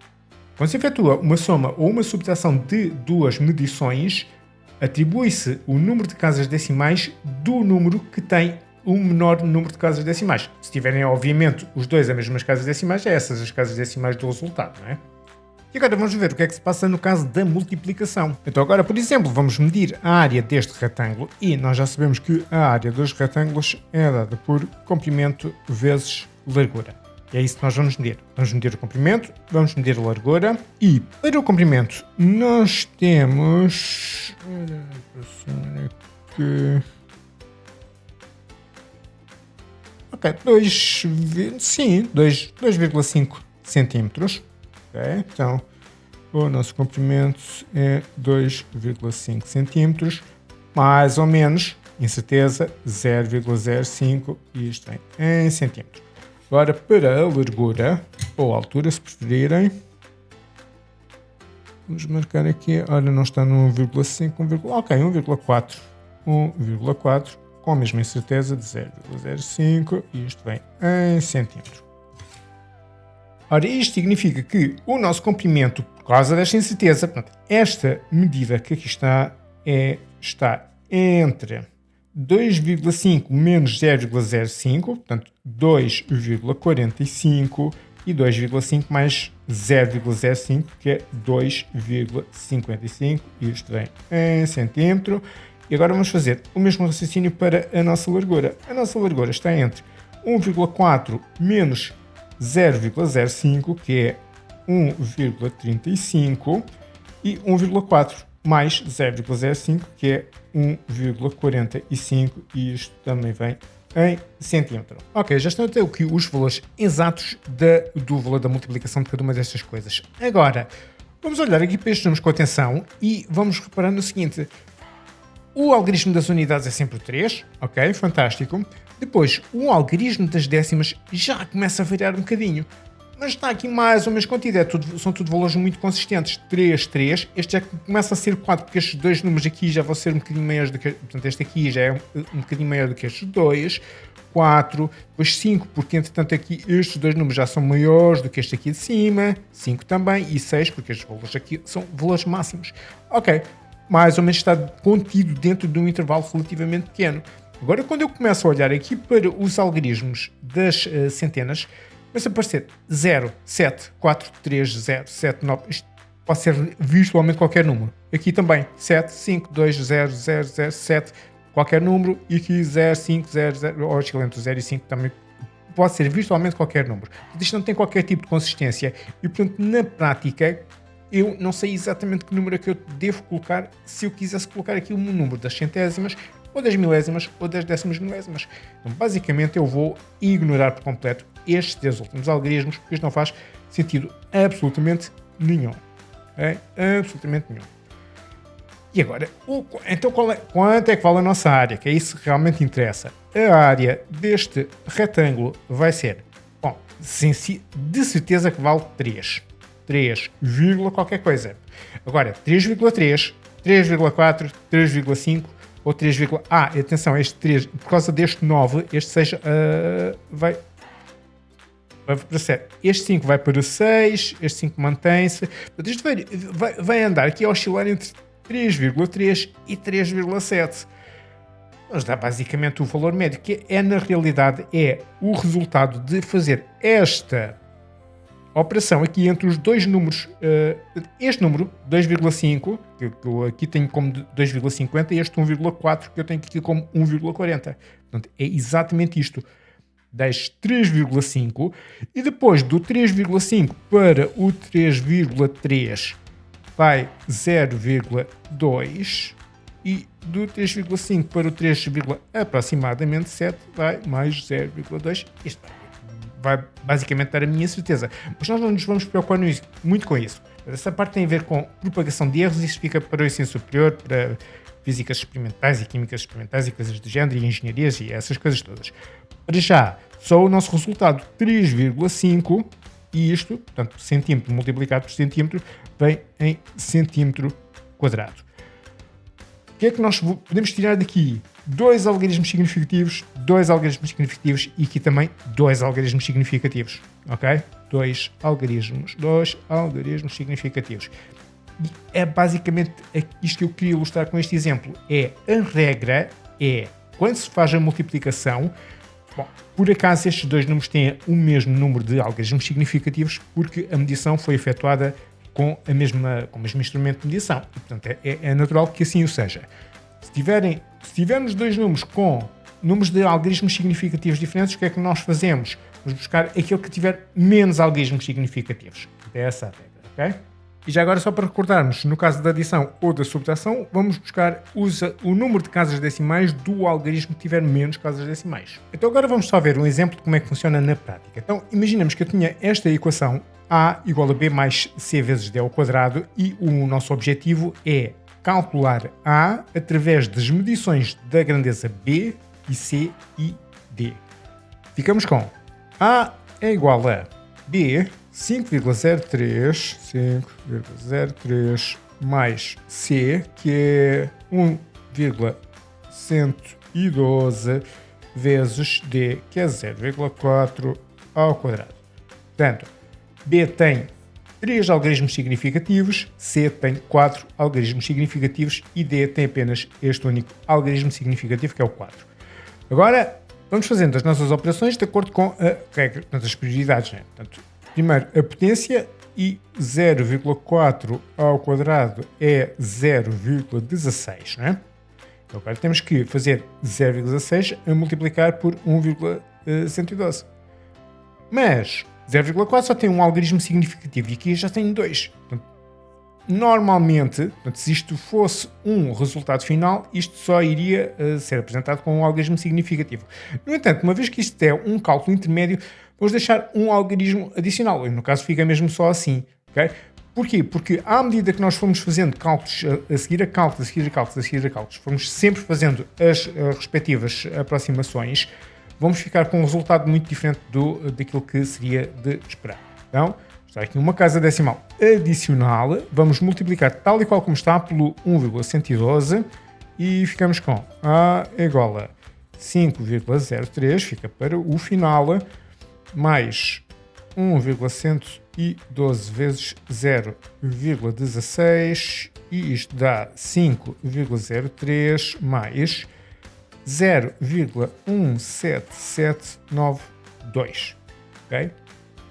Quando se efetua uma soma ou uma subtração de duas medições, atribui-se o número de casas decimais do número que tem o menor número de casas decimais. Se tiverem, obviamente, os dois as mesmas casas decimais, é essas as casas decimais do resultado, não é? E agora vamos ver o que é que se passa no caso da multiplicação. Então agora, por exemplo, vamos medir a área deste retângulo e nós já sabemos que a área dos retângulos é dada por comprimento vezes largura. E é isso que nós vamos medir. Vamos medir o comprimento, vamos medir a largura e para o comprimento nós temos... Ok, 2,5 centímetros. Okay, então, o nosso comprimento é 2,5 centímetros, mais ou menos, incerteza, 0,05, e isto vem em centímetros. Agora, para a largura, ou altura, se preferirem, vamos marcar aqui, olha, não está no 1,5, ok, 1,4, 1,4, com a mesma incerteza de 0,05, e isto vem em centímetros. Ora, isto significa que o nosso comprimento, por causa desta incerteza, portanto, esta medida que aqui está entre 2,5 menos 0,05, portanto 2,45 e 2,5 mais 0,05, que é 2,55, e isto vem em centímetro. E agora vamos fazer o mesmo raciocínio para a nossa largura. A nossa largura está entre 1,4 menos 0,05, que é 1,35, e 1,4 mais 0,05, que é 1,45, e isto também vem em centímetro. Ok, já estão até aqui os valores exatos do valor da multiplicação de cada uma destas coisas. Agora, vamos olhar aqui para estes números com atenção e vamos reparar no seguinte. O algarismo das unidades é sempre 3, ok, fantástico. Depois, o algarismo das décimas já começa a variar um bocadinho. Mas está aqui mais ou menos contido, são tudo valores muito consistentes. 3, 3, este já começa a ser 4, porque estes dois números aqui já vão ser um bocadinho maiores do que... Portanto, este aqui já é um bocadinho maior do que estes dois. 4, depois 5, porque entretanto aqui estes dois números já são maiores do que este aqui de cima. 5 também, e 6, porque estes valores aqui são valores máximos. Ok, mais ou menos está contido dentro de um intervalo relativamente pequeno. Agora, quando eu começo a olhar aqui para os algarismos das centenas, começa a aparecer 0, 7, 4, 3, 0, 7, 9. Isto pode ser virtualmente qualquer número. Aqui também 7, 5, 2, 0, 0, 0, 7, qualquer número. E aqui 0, 5, 0, 0, ou entre 0 e 5 também pode ser virtualmente qualquer número. Isto não tem qualquer tipo de consistência e, portanto, na prática, eu não sei exatamente que número é que eu devo colocar se eu quisesse colocar aqui um número das centésimas, ou das milésimas, ou das décimas milésimas. Então, basicamente, eu vou ignorar por completo estes 10 últimos algarismos, porque isto não faz sentido absolutamente nenhum. Okay? Absolutamente nenhum. E agora, então quanto é que vale a nossa área? Que é isso que realmente interessa. A área deste retângulo vai ser, bom, de certeza que vale 3. 3, qualquer coisa. Agora, 3,3, 3,4, 3,5 ou 3, atenção, este 3, por causa deste 9, este 6 vai para 7. Este 5 vai para 6, este 5 mantém-se. Isto vai andar aqui a oscilar entre 3,3 e 3,7. Nos dá basicamente o valor médio, que na realidade é o resultado de fazer esta operação aqui entre os dois números, este número 2,5, que eu aqui tenho como 2,50, e este 1,4 que eu tenho aqui como 1,40. Portanto, é exatamente isto. Das 3,5 e depois do 3,5 para o 3,3 vai 0,2 e do 3,5 para o 3, aproximadamente 7 vai mais 0,2. Isto vai basicamente dar a minha certeza. Mas nós não nos vamos preocupar muito com isso. Essa parte tem a ver com propagação de erros, isso fica para o ensino superior, para físicas experimentais e químicas experimentais e coisas do género, e engenharias e essas coisas todas. Para já, só o nosso resultado 3,5, e isto, portanto, centímetro multiplicado por centímetro, vem em centímetro quadrado. O que é que nós podemos tirar daqui? 2 algarismos significativos, 2 algarismos significativos e aqui também 2 algarismos significativos, ok? 2 algarismos significativos. E é basicamente isto que eu queria ilustrar com este exemplo. A regra é, quando se faz a multiplicação, bom, por acaso estes dois números têm o mesmo número de algarismos significativos porque a medição foi efetuada com o mesmo instrumento de medição. E, portanto, é natural que assim o seja. Se tivermos dois números com números de algarismos significativos diferentes, o que é que nós fazemos? Vamos buscar aquele que tiver menos algarismos significativos. É essa a regra, ok? E já agora, só para recordarmos, no caso da adição ou da subtração, vamos buscar o número de casas decimais do algarismo que tiver menos casas decimais. Então agora vamos só ver um exemplo de como é que funciona na prática. Então imaginemos que eu tinha esta equação A igual a B mais C vezes D ao quadrado e o nosso objetivo é calcular A através das medições da grandeza B e C e D. Ficamos com A é igual a B 5,03 mais C, que é 1,112 vezes D, que é 0,4 ao quadrado. Portanto, B tem 3 algarismos significativos, C tem 4 algarismos significativos e D tem apenas este único algarismo significativo, que é o 4. Agora, vamos fazendo as nossas operações de acordo com a regra, portanto, as prioridades, né? Portanto, primeiro a potência e 0,4 ao quadrado é 0,16, não é? Então agora temos que fazer 0,6 a multiplicar por 1,112. Mas 0,4 só tem um algarismo significativo e aqui já tenho 2. Portanto, normalmente, se isto fosse um resultado final, isto só iria ser apresentado com um algarismo significativo. No entanto, uma vez que isto é um cálculo intermédio, vamos deixar um algarismo adicional. No caso, fica mesmo só assim. Okay? Porquê? Porque à medida que nós formos fazendo cálculos, a seguir a cálculos, formos sempre fazendo as respectivas aproximações, vamos ficar com um resultado muito diferente daquilo que seria de esperar. Então, está aqui uma casa decimal adicional, vamos multiplicar tal e qual como está pelo 1,112 e ficamos com A igual a 5,03, fica para o final, mais 1,112 vezes 0,16 e isto dá 5,03 mais 0,17792. Ok?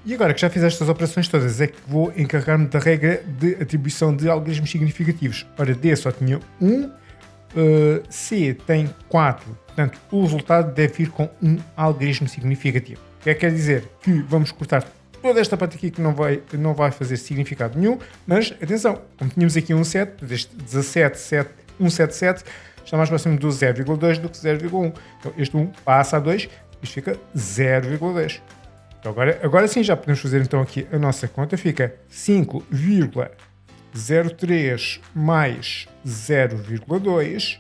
E agora que já fiz estas operações todas, é que vou encarregar-me da regra de atribuição de algarismos significativos. Ora, D só tinha 1, C tem 4, portanto o resultado deve vir com um algarismo significativo. O que é que quer dizer? Que vamos cortar toda esta parte aqui que não vai fazer significado nenhum, mas atenção, como tínhamos aqui um 7, este 177 está mais próximo do 0,2 do que 0,1. Então este 1 passa a 2, isto fica 0,2. Então agora sim já podemos fazer então aqui a nossa conta, fica 5,03 mais 0,2.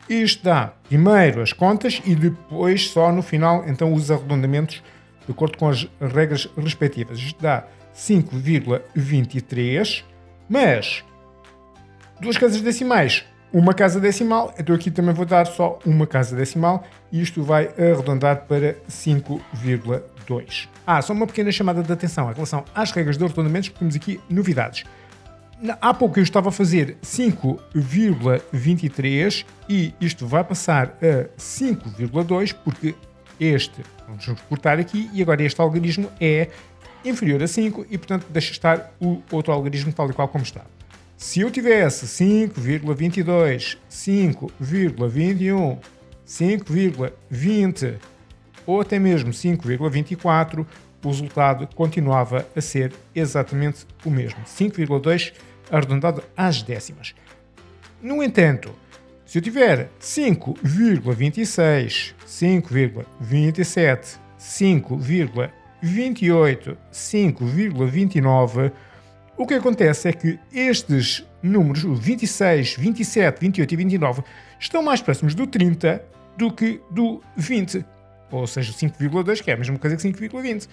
Isto dá primeiro as contas e depois só no final então os arredondamentos de acordo com as regras respectivas. Isto dá 5,23, mas duas casas decimais, uma casa decimal, então aqui também vou dar só uma casa decimal e isto vai arredondar para 5,2. Só uma pequena chamada de atenção em relação às regras de arredondamentos, porque temos aqui novidades. Há pouco eu estava a fazer 5,23 e isto vai passar a 5,2 porque vamos cortar aqui e agora este algarismo é inferior a 5 e portanto deixa estar o outro algarismo tal e qual como está. Se eu tivesse 5,22, 5,21, 5,20 ou até mesmo 5,24, o resultado continuava a ser exatamente o mesmo, 5,2 arredondado às décimas. No entanto, se eu tiver 5,26, 5,27, 5,28, 5,29, O que acontece é que estes números, o 26, 27, 28 e 29, estão mais próximos do 30 do que do 20. Ou seja, 5,2, que é a mesma coisa que 5,20.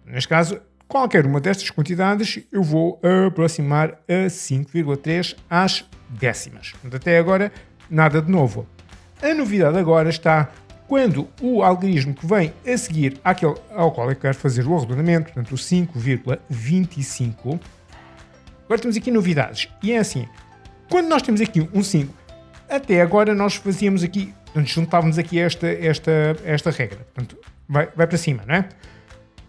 Neste caso, qualquer uma destas quantidades eu vou aproximar a 5,3 às décimas. Portanto, até agora, nada de novo. A novidade agora está quando o algarismo que vem a seguir àquele ao qual eu quero fazer o arredondamento, portanto o 5,25. Agora temos aqui novidades. E é assim, quando nós temos aqui um 5, até agora nós fazíamos aqui, portanto, juntávamos aqui esta regra. Portanto, vai para cima, não é?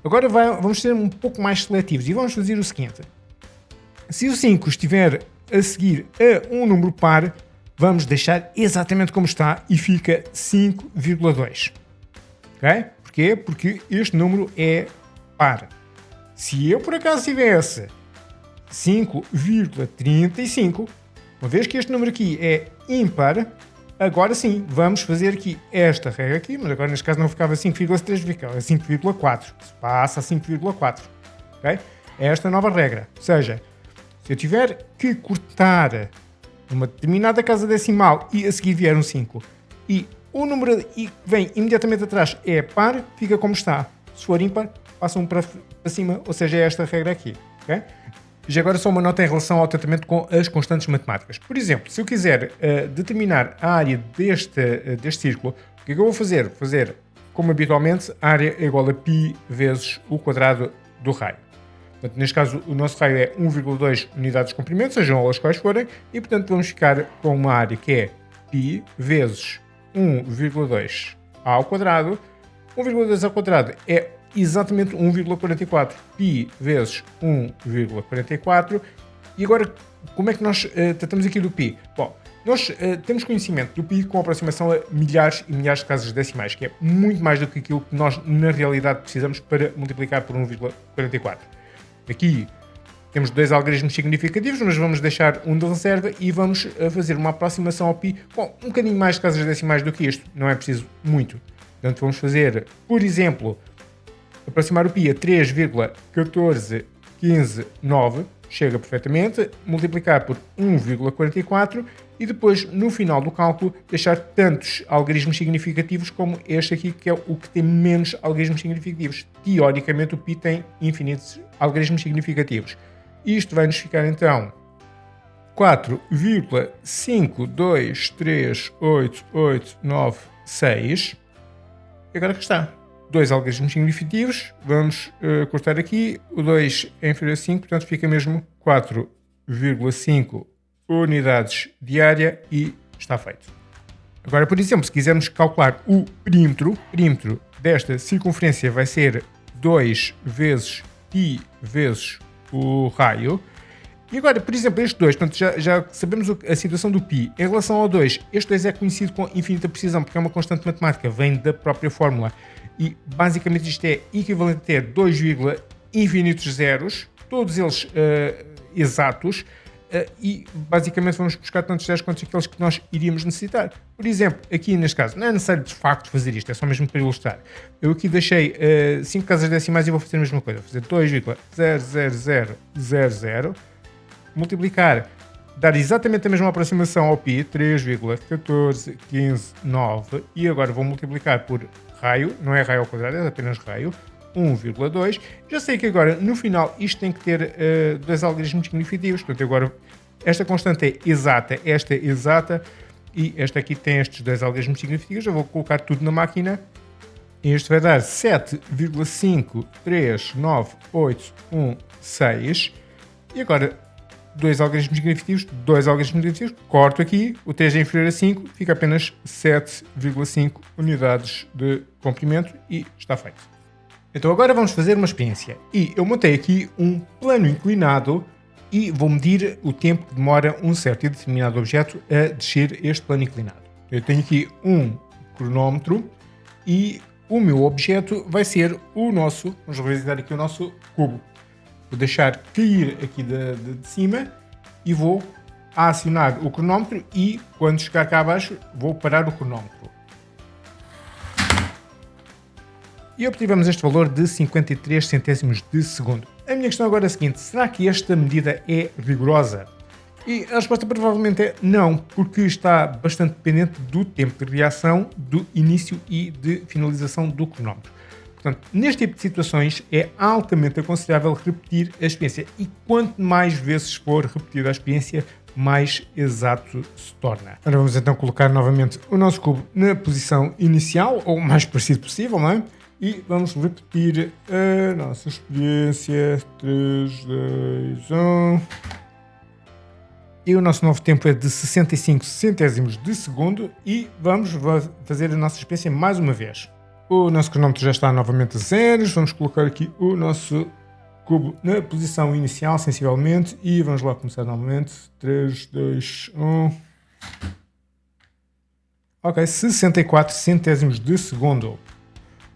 Agora vamos ser um pouco mais seletivos e vamos fazer o seguinte. Se o 5 estiver a seguir a um número par, vamos deixar exatamente como está e fica 5,2. Ok? Porquê? Porque este número é par. Se eu por acaso tivesse 5,35, uma vez que este número aqui é ímpar, agora sim, vamos fazer aqui esta regra aqui, mas agora neste caso não ficava 5,3, ficava 5,4. Se passa a 5,4. Ok? É esta nova regra. Ou seja, se eu tiver que cortar uma determinada casa decimal e a seguir vier um 5 e o número que vem imediatamente atrás é par, fica como está. Se for ímpar, passa um para cima, ou seja, é esta regra aqui. Okay? Já agora só uma nota em relação ao tratamento com as constantes matemáticas. Por exemplo, se eu quiser determinar a área deste círculo, o que é que eu vou fazer? Fazer, como habitualmente, a área é igual a π vezes o quadrado do raio. Portanto, neste caso, o nosso raio é 1,2 unidades de comprimento, sejam elas quais forem, e portanto vamos ficar com uma área que é π vezes 1,2 ao quadrado. 1,2 ao quadrado é exatamente 1,44. π vezes 1,44. E agora, como é que nós tratamos aqui do π? Bom, nós temos conhecimento do π com aproximação a milhares e milhares de casas decimais, que é muito mais do que aquilo que nós, na realidade, precisamos para multiplicar por 1,44. Aqui temos dois algarismos significativos, mas vamos deixar um de reserva e vamos fazer uma aproximação ao π com um bocadinho mais de casas decimais do que isto. Não é preciso muito. Portanto, vamos fazer, por exemplo, aproximar o π a 3,14159, chega perfeitamente, multiplicar por 1,44 e depois, no final do cálculo, deixar tantos algarismos significativos como este aqui, que é o que tem menos algarismos significativos. Teoricamente, o π tem infinitos algarismos significativos. Isto vai nos ficar, então, 4,523889,6. E agora que está. Dois algarismos significativos. Vamos cortar aqui. O 2 é inferior a 5, portanto fica mesmo 4,5 unidades de área e está feito. Agora, por exemplo, se quisermos calcular o perímetro desta circunferência vai ser 2 vezes π vezes o raio. E agora, por exemplo, este 2, portanto, já sabemos a situação do π. Em relação ao 2, este 2 é conhecido com infinita precisão, porque é uma constante matemática, vem da própria fórmula. E, basicamente, isto é equivalente a ter 2, infinitos zeros, todos eles exatos, e, basicamente, vamos buscar tantos zeros quanto aqueles que nós iríamos necessitar. Por exemplo, aqui neste caso, não é necessário, de facto, fazer isto, é só mesmo para ilustrar. Eu aqui deixei 5 casas decimais e vou fazer a mesma coisa. Vou fazer 2,00000, multiplicar, dar exatamente a mesma aproximação ao π, 3,14159, e agora vou multiplicar por raio, não é raio ao quadrado, é apenas raio, 1,2. Já sei que agora, no final, isto tem que ter dois algarismos significativos, portanto agora esta constante é exata, esta é exata, e esta aqui tem estes dois algarismos significativos. Eu vou colocar tudo na máquina, e isto vai dar 7,53981,6, e agora dois algarismos significativos, corto aqui, o 3 é inferior a 5, fica apenas 7,5 unidades de comprimento e está feito. Então agora vamos fazer uma experiência. E eu montei aqui um plano inclinado e vou medir o tempo que demora um certo e determinado objeto a descer este plano inclinado. Eu tenho aqui um cronómetro e o meu objeto vai ser vamos revisitar aqui o nosso cubo. Vou deixar cair aqui de cima e vou acionar o cronómetro e, quando chegar cá abaixo, vou parar o cronómetro. E obtivemos este valor de 53 centésimos de segundo. a minha questão agora é a seguinte: será que esta medida é rigorosa? E a resposta provavelmente é não, porque está bastante dependente do tempo de reação, do início e de finalização do cronómetro. Portanto, neste tipo de situações é altamente aconselhável repetir a experiência, e quanto mais vezes for repetida a experiência, mais exato se torna. Agora vamos então colocar novamente o nosso cubo na posição inicial, ou o mais parecido possível, não é? E vamos repetir a nossa experiência. 3, 2, 1... E o nosso novo tempo é de 65 centésimos de segundo, e vamos fazer a nossa experiência mais uma vez. O nosso cronómetro já está novamente a zeros, vamos colocar aqui o nosso cubo na posição inicial, sensivelmente, e vamos lá começar novamente. 3, 2, 1... Ok, 64 centésimos de segundo.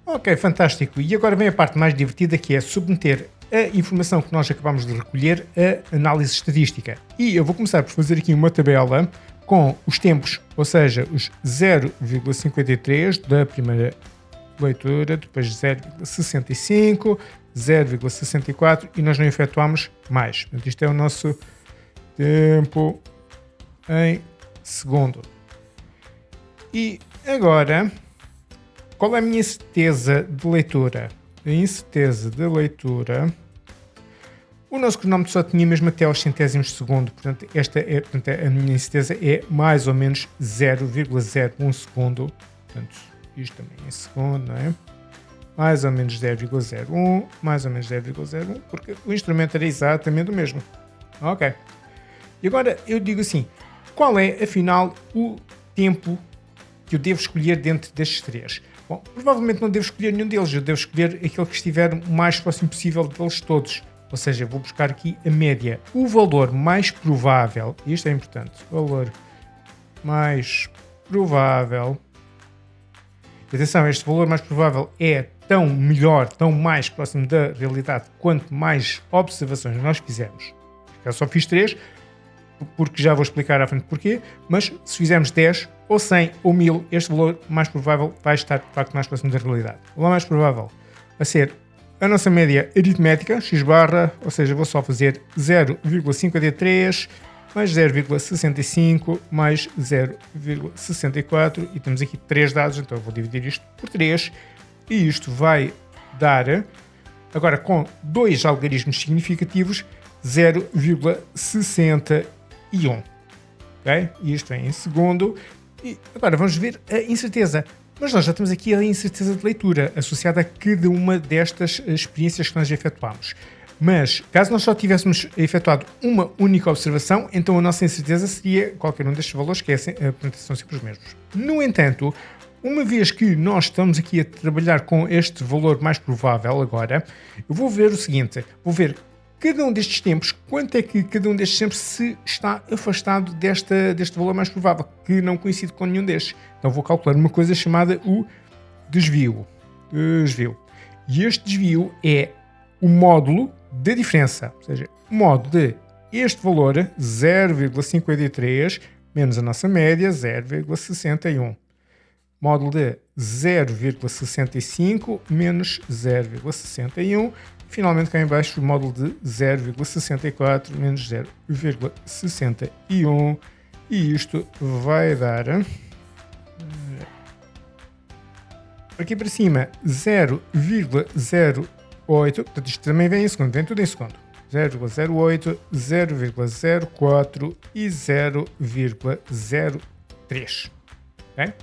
Ok, fantástico. E agora vem a parte mais divertida, que é submeter a informação que nós acabamos de recolher à análise estatística. E eu vou começar por fazer aqui uma tabela com os tempos, ou seja, os 0,53 da primeira leitura, depois 0,65, 0,64 e nós não efetuamos mais. Portanto, isto é o nosso tempo em segundo. E agora, qual é a minha certeza de leitura? A incerteza de leitura, o nosso cronómetro só tinha mesmo até aos centésimos de segundo, portanto, a minha incerteza é mais ou menos 0,01 segundo, portanto, isto também é segundo, não é? Mais ou menos 0,01, mais ou menos 0,01, porque o instrumento era exatamente o mesmo. Ok. E agora eu digo assim, qual é, afinal, o tempo que eu devo escolher dentro destes três? Bom, provavelmente não devo escolher nenhum deles, eu devo escolher aquele que estiver o mais próximo possível deles todos. Ou seja, vou buscar aqui a média. O valor mais provável, e isto é importante, o valor mais provável, atenção, este valor mais provável é tão melhor, tão mais próximo da realidade, quanto mais observações nós fizermos. Eu só fiz 3, porque já vou explicar à frente porquê, mas se fizermos 10, ou 100, ou 1000, este valor mais provável vai estar de facto mais próximo da realidade. O valor mais provável vai ser a nossa média aritmética, x barra, ou seja, vou só fazer 0,53 mais 0,65 mais 0,64 e temos aqui 3 dados, então eu vou dividir isto por 3 e isto vai dar, agora com 2 algarismos significativos, 0,61. Ok? E isto vem em segundo. E agora vamos ver a incerteza. Mas nós já temos aqui a incerteza de leitura associada a cada uma destas experiências que nós efetuamos. Mas, caso nós só tivéssemos efetuado uma única observação, então a nossa incerteza seria qualquer um destes valores, que são sempre os mesmos. No entanto, uma vez que nós estamos aqui a trabalhar com este valor mais provável agora, eu vou ver o seguinte, vou ver cada um destes tempos, quanto é que cada um destes tempos se está afastado deste valor mais provável, que não coincide com nenhum destes. Então vou calcular uma coisa chamada o desvio. E este desvio é o módulo da diferença, ou seja, o módulo de este valor, 0,53, menos a nossa média, 0,61. Módulo de 0,65 menos 0,61. Finalmente cá em baixo o módulo de 0,64 menos 0,61. E isto vai dar... aqui para cima 0,08. Portanto, isto também vem em segundo, vem tudo em segundo. 0,08, 0,04 e 0,03. Ok?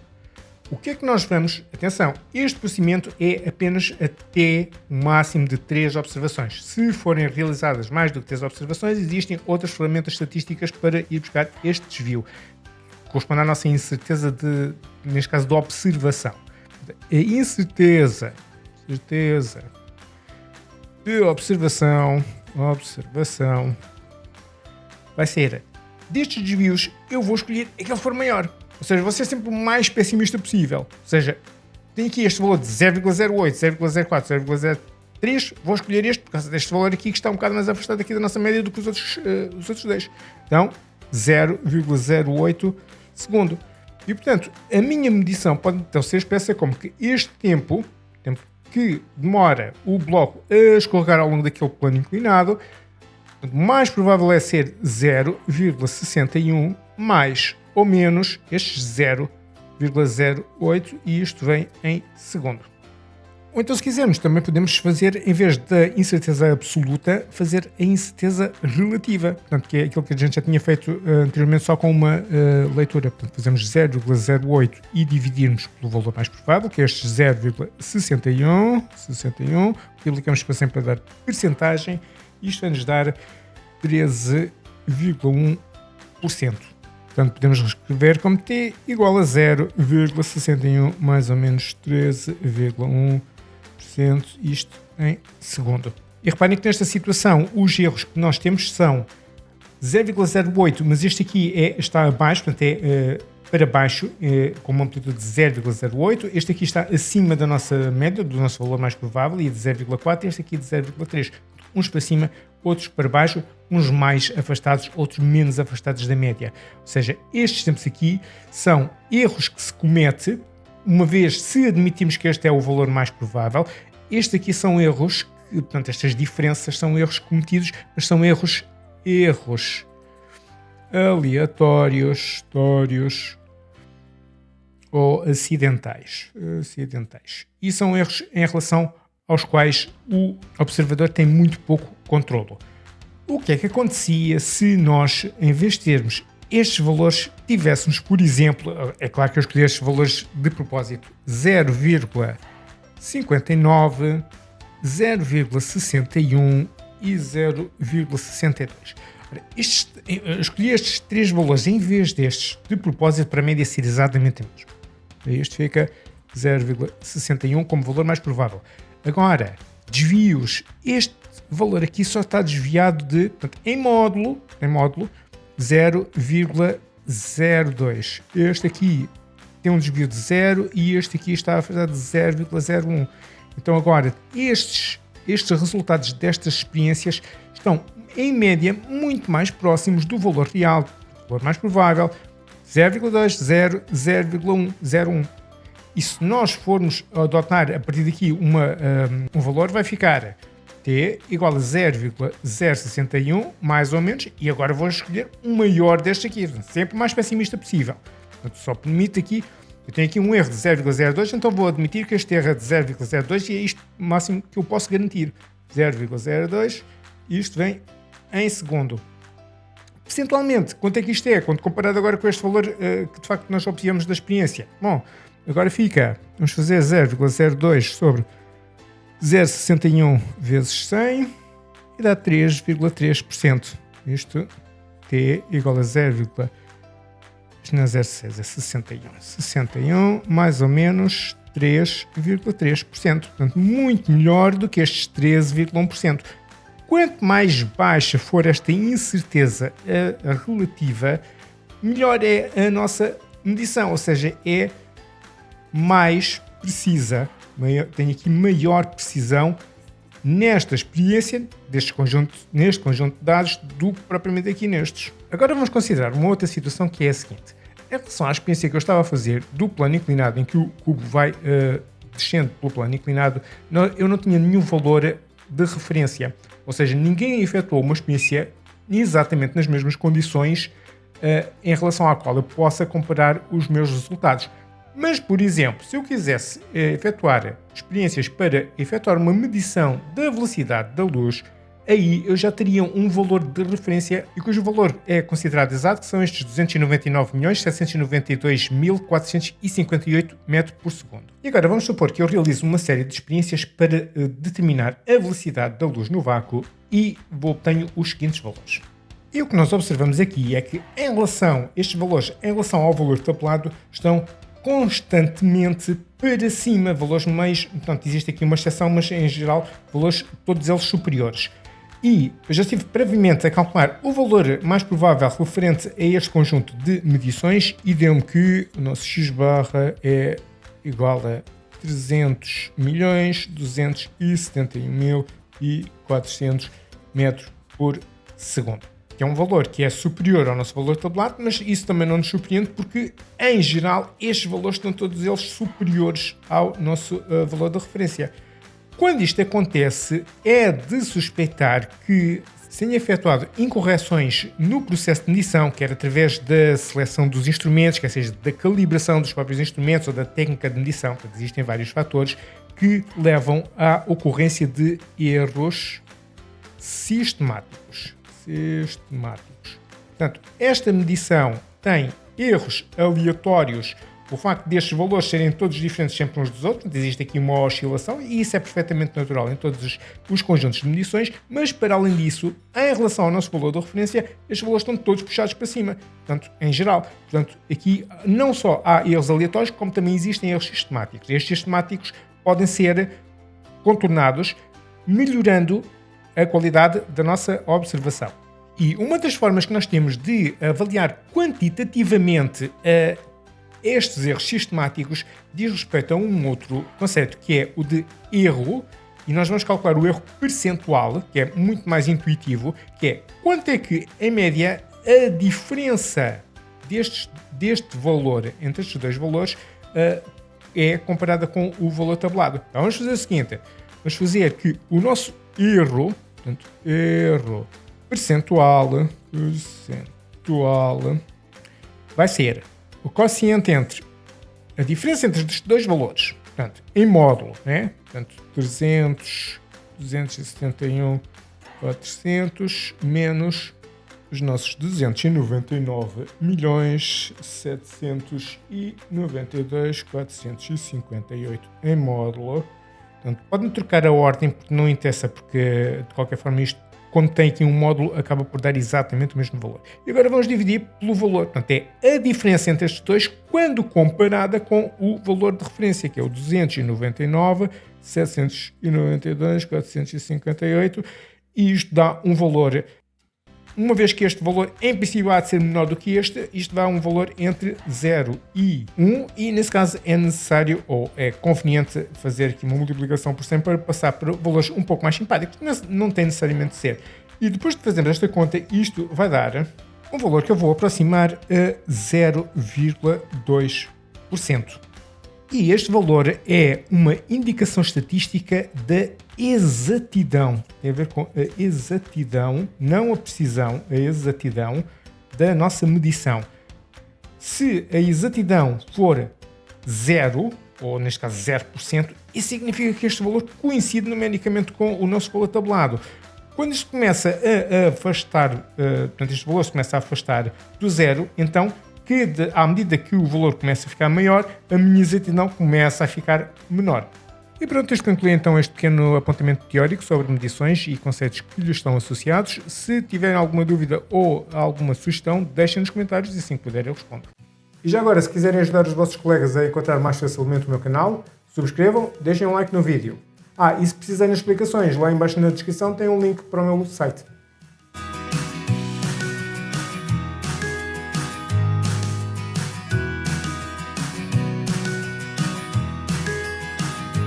O que é que nós vamos? Atenção, este procedimento é apenas até um máximo de 3 observações. Se forem realizadas mais do que 3 observações, existem outras ferramentas estatísticas para ir buscar este desvio. Corresponde à nossa incerteza neste caso, de observação. A incerteza de observação vai ser, destes desvios, eu vou escolher aquele que for maior. Ou seja, vou ser sempre o mais pessimista possível. Ou seja, tenho aqui este valor de 0,08, 0,04, 0,03. Vou escolher este por causa deste valor aqui que está um bocado mais afastado aqui da nossa média do que os outros 10. Então, 0,08 segundo. E, portanto, a minha medição pode então ser expressa como que este tempo que demora o bloco a escorregar ao longo daquele plano inclinado, mais provável é ser 0,61 mais ou menos estes 0,08 e isto vem em segundo. Ou então, se quisermos, também podemos fazer, em vez da incerteza absoluta, fazer a incerteza relativa. Portanto, que é aquilo que a gente já tinha feito anteriormente só com uma leitura. Portanto, fazemos 0,08 e dividirmos pelo valor mais provável, que é este 0,61, multiplicamos para sempre a dar percentagem, e isto vai-nos dar 13,1%. Portanto, podemos reescrever como t igual a 0,61 mais ou menos 13,1%, isto em segundo. E reparem que nesta situação os erros que nós temos são 0,08, mas este aqui está abaixo, portanto é para baixo, com uma amplitude de 0,08. Este aqui está acima da nossa média, do nosso valor mais provável, e é de 0,4, este aqui de 0,3. Uns para cima, outros para baixo, uns mais afastados, outros menos afastados da média. Ou seja, estes exemplos aqui são erros que se comete, uma vez se admitimos que este é o valor mais provável. Estes aqui são erros, portanto, estas diferenças são erros cometidos, mas são erros aleatórios ou acidentais. E são erros em relação aos quais o observador tem muito pouco controlo. O que é que acontecia se nós, em vez de termos estes valores, tivéssemos, por exemplo, é claro que eu escolhi estes valores de propósito, 0,59, 0,61 e 0,62. Eu escolhi estes três valores em vez destes de propósito para a média ser exatamente a mesma. Este fica 0,61 como valor mais provável. Agora, desvios. Este valor aqui só está desviado de, portanto, em módulo 0,02. Este aqui tem um desvio de 0 e este aqui está afastado de 0,01. Então agora, estes resultados destas experiências estão, em média, muito mais próximos do valor real, do valor mais provável, 0,2, 0, 0,1, 0,1. E se nós formos adotar a partir daqui um valor, vai ficar t igual a 0,061, mais ou menos, e agora vou escolher o maior deste aqui, sempre o mais pessimista possível. Portanto, só permite aqui, eu tenho aqui um erro de 0,02, então vou admitir que este erro é de 0,02 e é isto o máximo que eu posso garantir. 0,02, isto vem em segundo. Percentualmente, quanto é que isto é? Quando comparado agora com este valor que de facto nós obtivemos da experiência. Bom, agora fica, vamos fazer 0,02 sobre 0,61 vezes 100 e dá 3,3%. Isto t igual a 0, isto não é 0,6, é 61. 61 mais ou menos 3,3%. Portanto, muito melhor do que estes 13,1%. Quanto mais baixa for esta incerteza relativa, melhor é a nossa medição, ou seja, é mais precisa, tem aqui maior precisão nesta experiência, neste conjunto de dados, do que propriamente aqui nestes. Agora vamos considerar uma outra situação que é a seguinte. Em relação à experiência que eu estava a fazer do plano inclinado, em que o cubo vai descendo pelo plano inclinado, eu não tinha nenhum valor de referência, ou seja, ninguém efetuou uma experiência exatamente nas mesmas condições em relação à qual eu possa comparar os meus resultados. Mas, por exemplo, se eu quisesse efetuar experiências para efetuar uma medição da velocidade da luz, aí eu já teria um valor de referência e cujo valor é considerado exato, que são estes 299.792.458 metros por segundo. E agora vamos supor que eu realizo uma série de experiências para determinar a velocidade da luz no vácuo e obtenho os seguintes valores. E o que nós observamos aqui é que estes valores em relação ao valor tabulado estão constantemente para cima, valores meios, portanto existe aqui uma exceção, mas em geral valores todos eles superiores. E eu já estive previamente a calcular o valor mais provável referente a este conjunto de medições e deu-me que o nosso x barra é igual a 300.271.400 metros por segundo. Que é um valor que é superior ao nosso valor tabulado, mas isso também não nos surpreende porque, em geral, estes valores estão todos eles superiores ao nosso valor de referência. Quando isto acontece, é de suspeitar que se tenha efetuado incorreções no processo de medição, quer através da seleção dos instrumentos, quer seja da calibração dos próprios instrumentos ou da técnica de medição. Portanto, existem vários fatores que levam à ocorrência de erros sistemáticos. Portanto, esta medição tem erros aleatórios. O facto destes valores serem todos diferentes sempre uns dos outros, existe aqui uma oscilação e isso é perfeitamente natural em todos os conjuntos de medições, mas para além disso, em relação ao nosso valor de referência, estes valores estão todos puxados para cima, portanto, em geral. Portanto, aqui não só há erros aleatórios, como também existem erros sistemáticos. Estes sistemáticos podem ser contornados, melhorando a qualidade da nossa observação. E uma das formas que nós temos de avaliar quantitativamente estes erros sistemáticos diz respeito a um outro conceito, que é o de erro, e nós vamos calcular o erro percentual, que é muito mais intuitivo, que é quanto é que, em média, a diferença deste valor entre estes dois valores é comparada com o valor tabulado. Então vamos fazer o seguinte, vamos fazer que o nosso erro, portanto, erro percentual vai ser o quociente entre a diferença entre estes dois valores, portanto, em módulo, né? Portanto, 271.400 menos os nossos 299.792.458 em módulo. Portanto, podem trocar a ordem porque não interessa, porque de qualquer forma isto, quando tem aqui um módulo, acaba por dar exatamente o mesmo valor. E agora vamos dividir pelo valor. Portanto, é a diferença entre estes dois quando comparada com o valor de referência, que é o 299.792.458. E isto dá um valor, uma vez que este valor em princípio há de ser menor do que este, isto dá um valor entre 0 e 1 e nesse caso é necessário ou é conveniente fazer aqui uma multiplicação por 100 para passar para valores um pouco mais simpáticos, mas não tem necessariamente de ser. E depois de fazermos esta conta, isto vai dar um valor que eu vou aproximar a 0,2%. E este valor é uma indicação estatística da exatidão. Tem a ver com a exatidão, não a precisão, a exatidão da nossa medição. Se a exatidão for 0, ou neste caso 0%, isso significa que este valor coincide numericamente com o nosso valor tabulado. Quando isto começa a afastar, portanto este valor se começa a afastar do zero, então à medida que o valor começa a ficar maior, a minha exatidão começa a ficar menor. E pronto, isto conclui então este pequeno apontamento teórico sobre medições e conceitos que lhe estão associados. Se tiverem alguma dúvida ou alguma sugestão, deixem nos comentários e assim que puder eu respondo. E já agora, se quiserem ajudar os vossos colegas a encontrar mais facilmente o meu canal, subscrevam, deixem um like no vídeo. E se precisarem de explicações, lá em baixo na descrição tem um link para o meu site.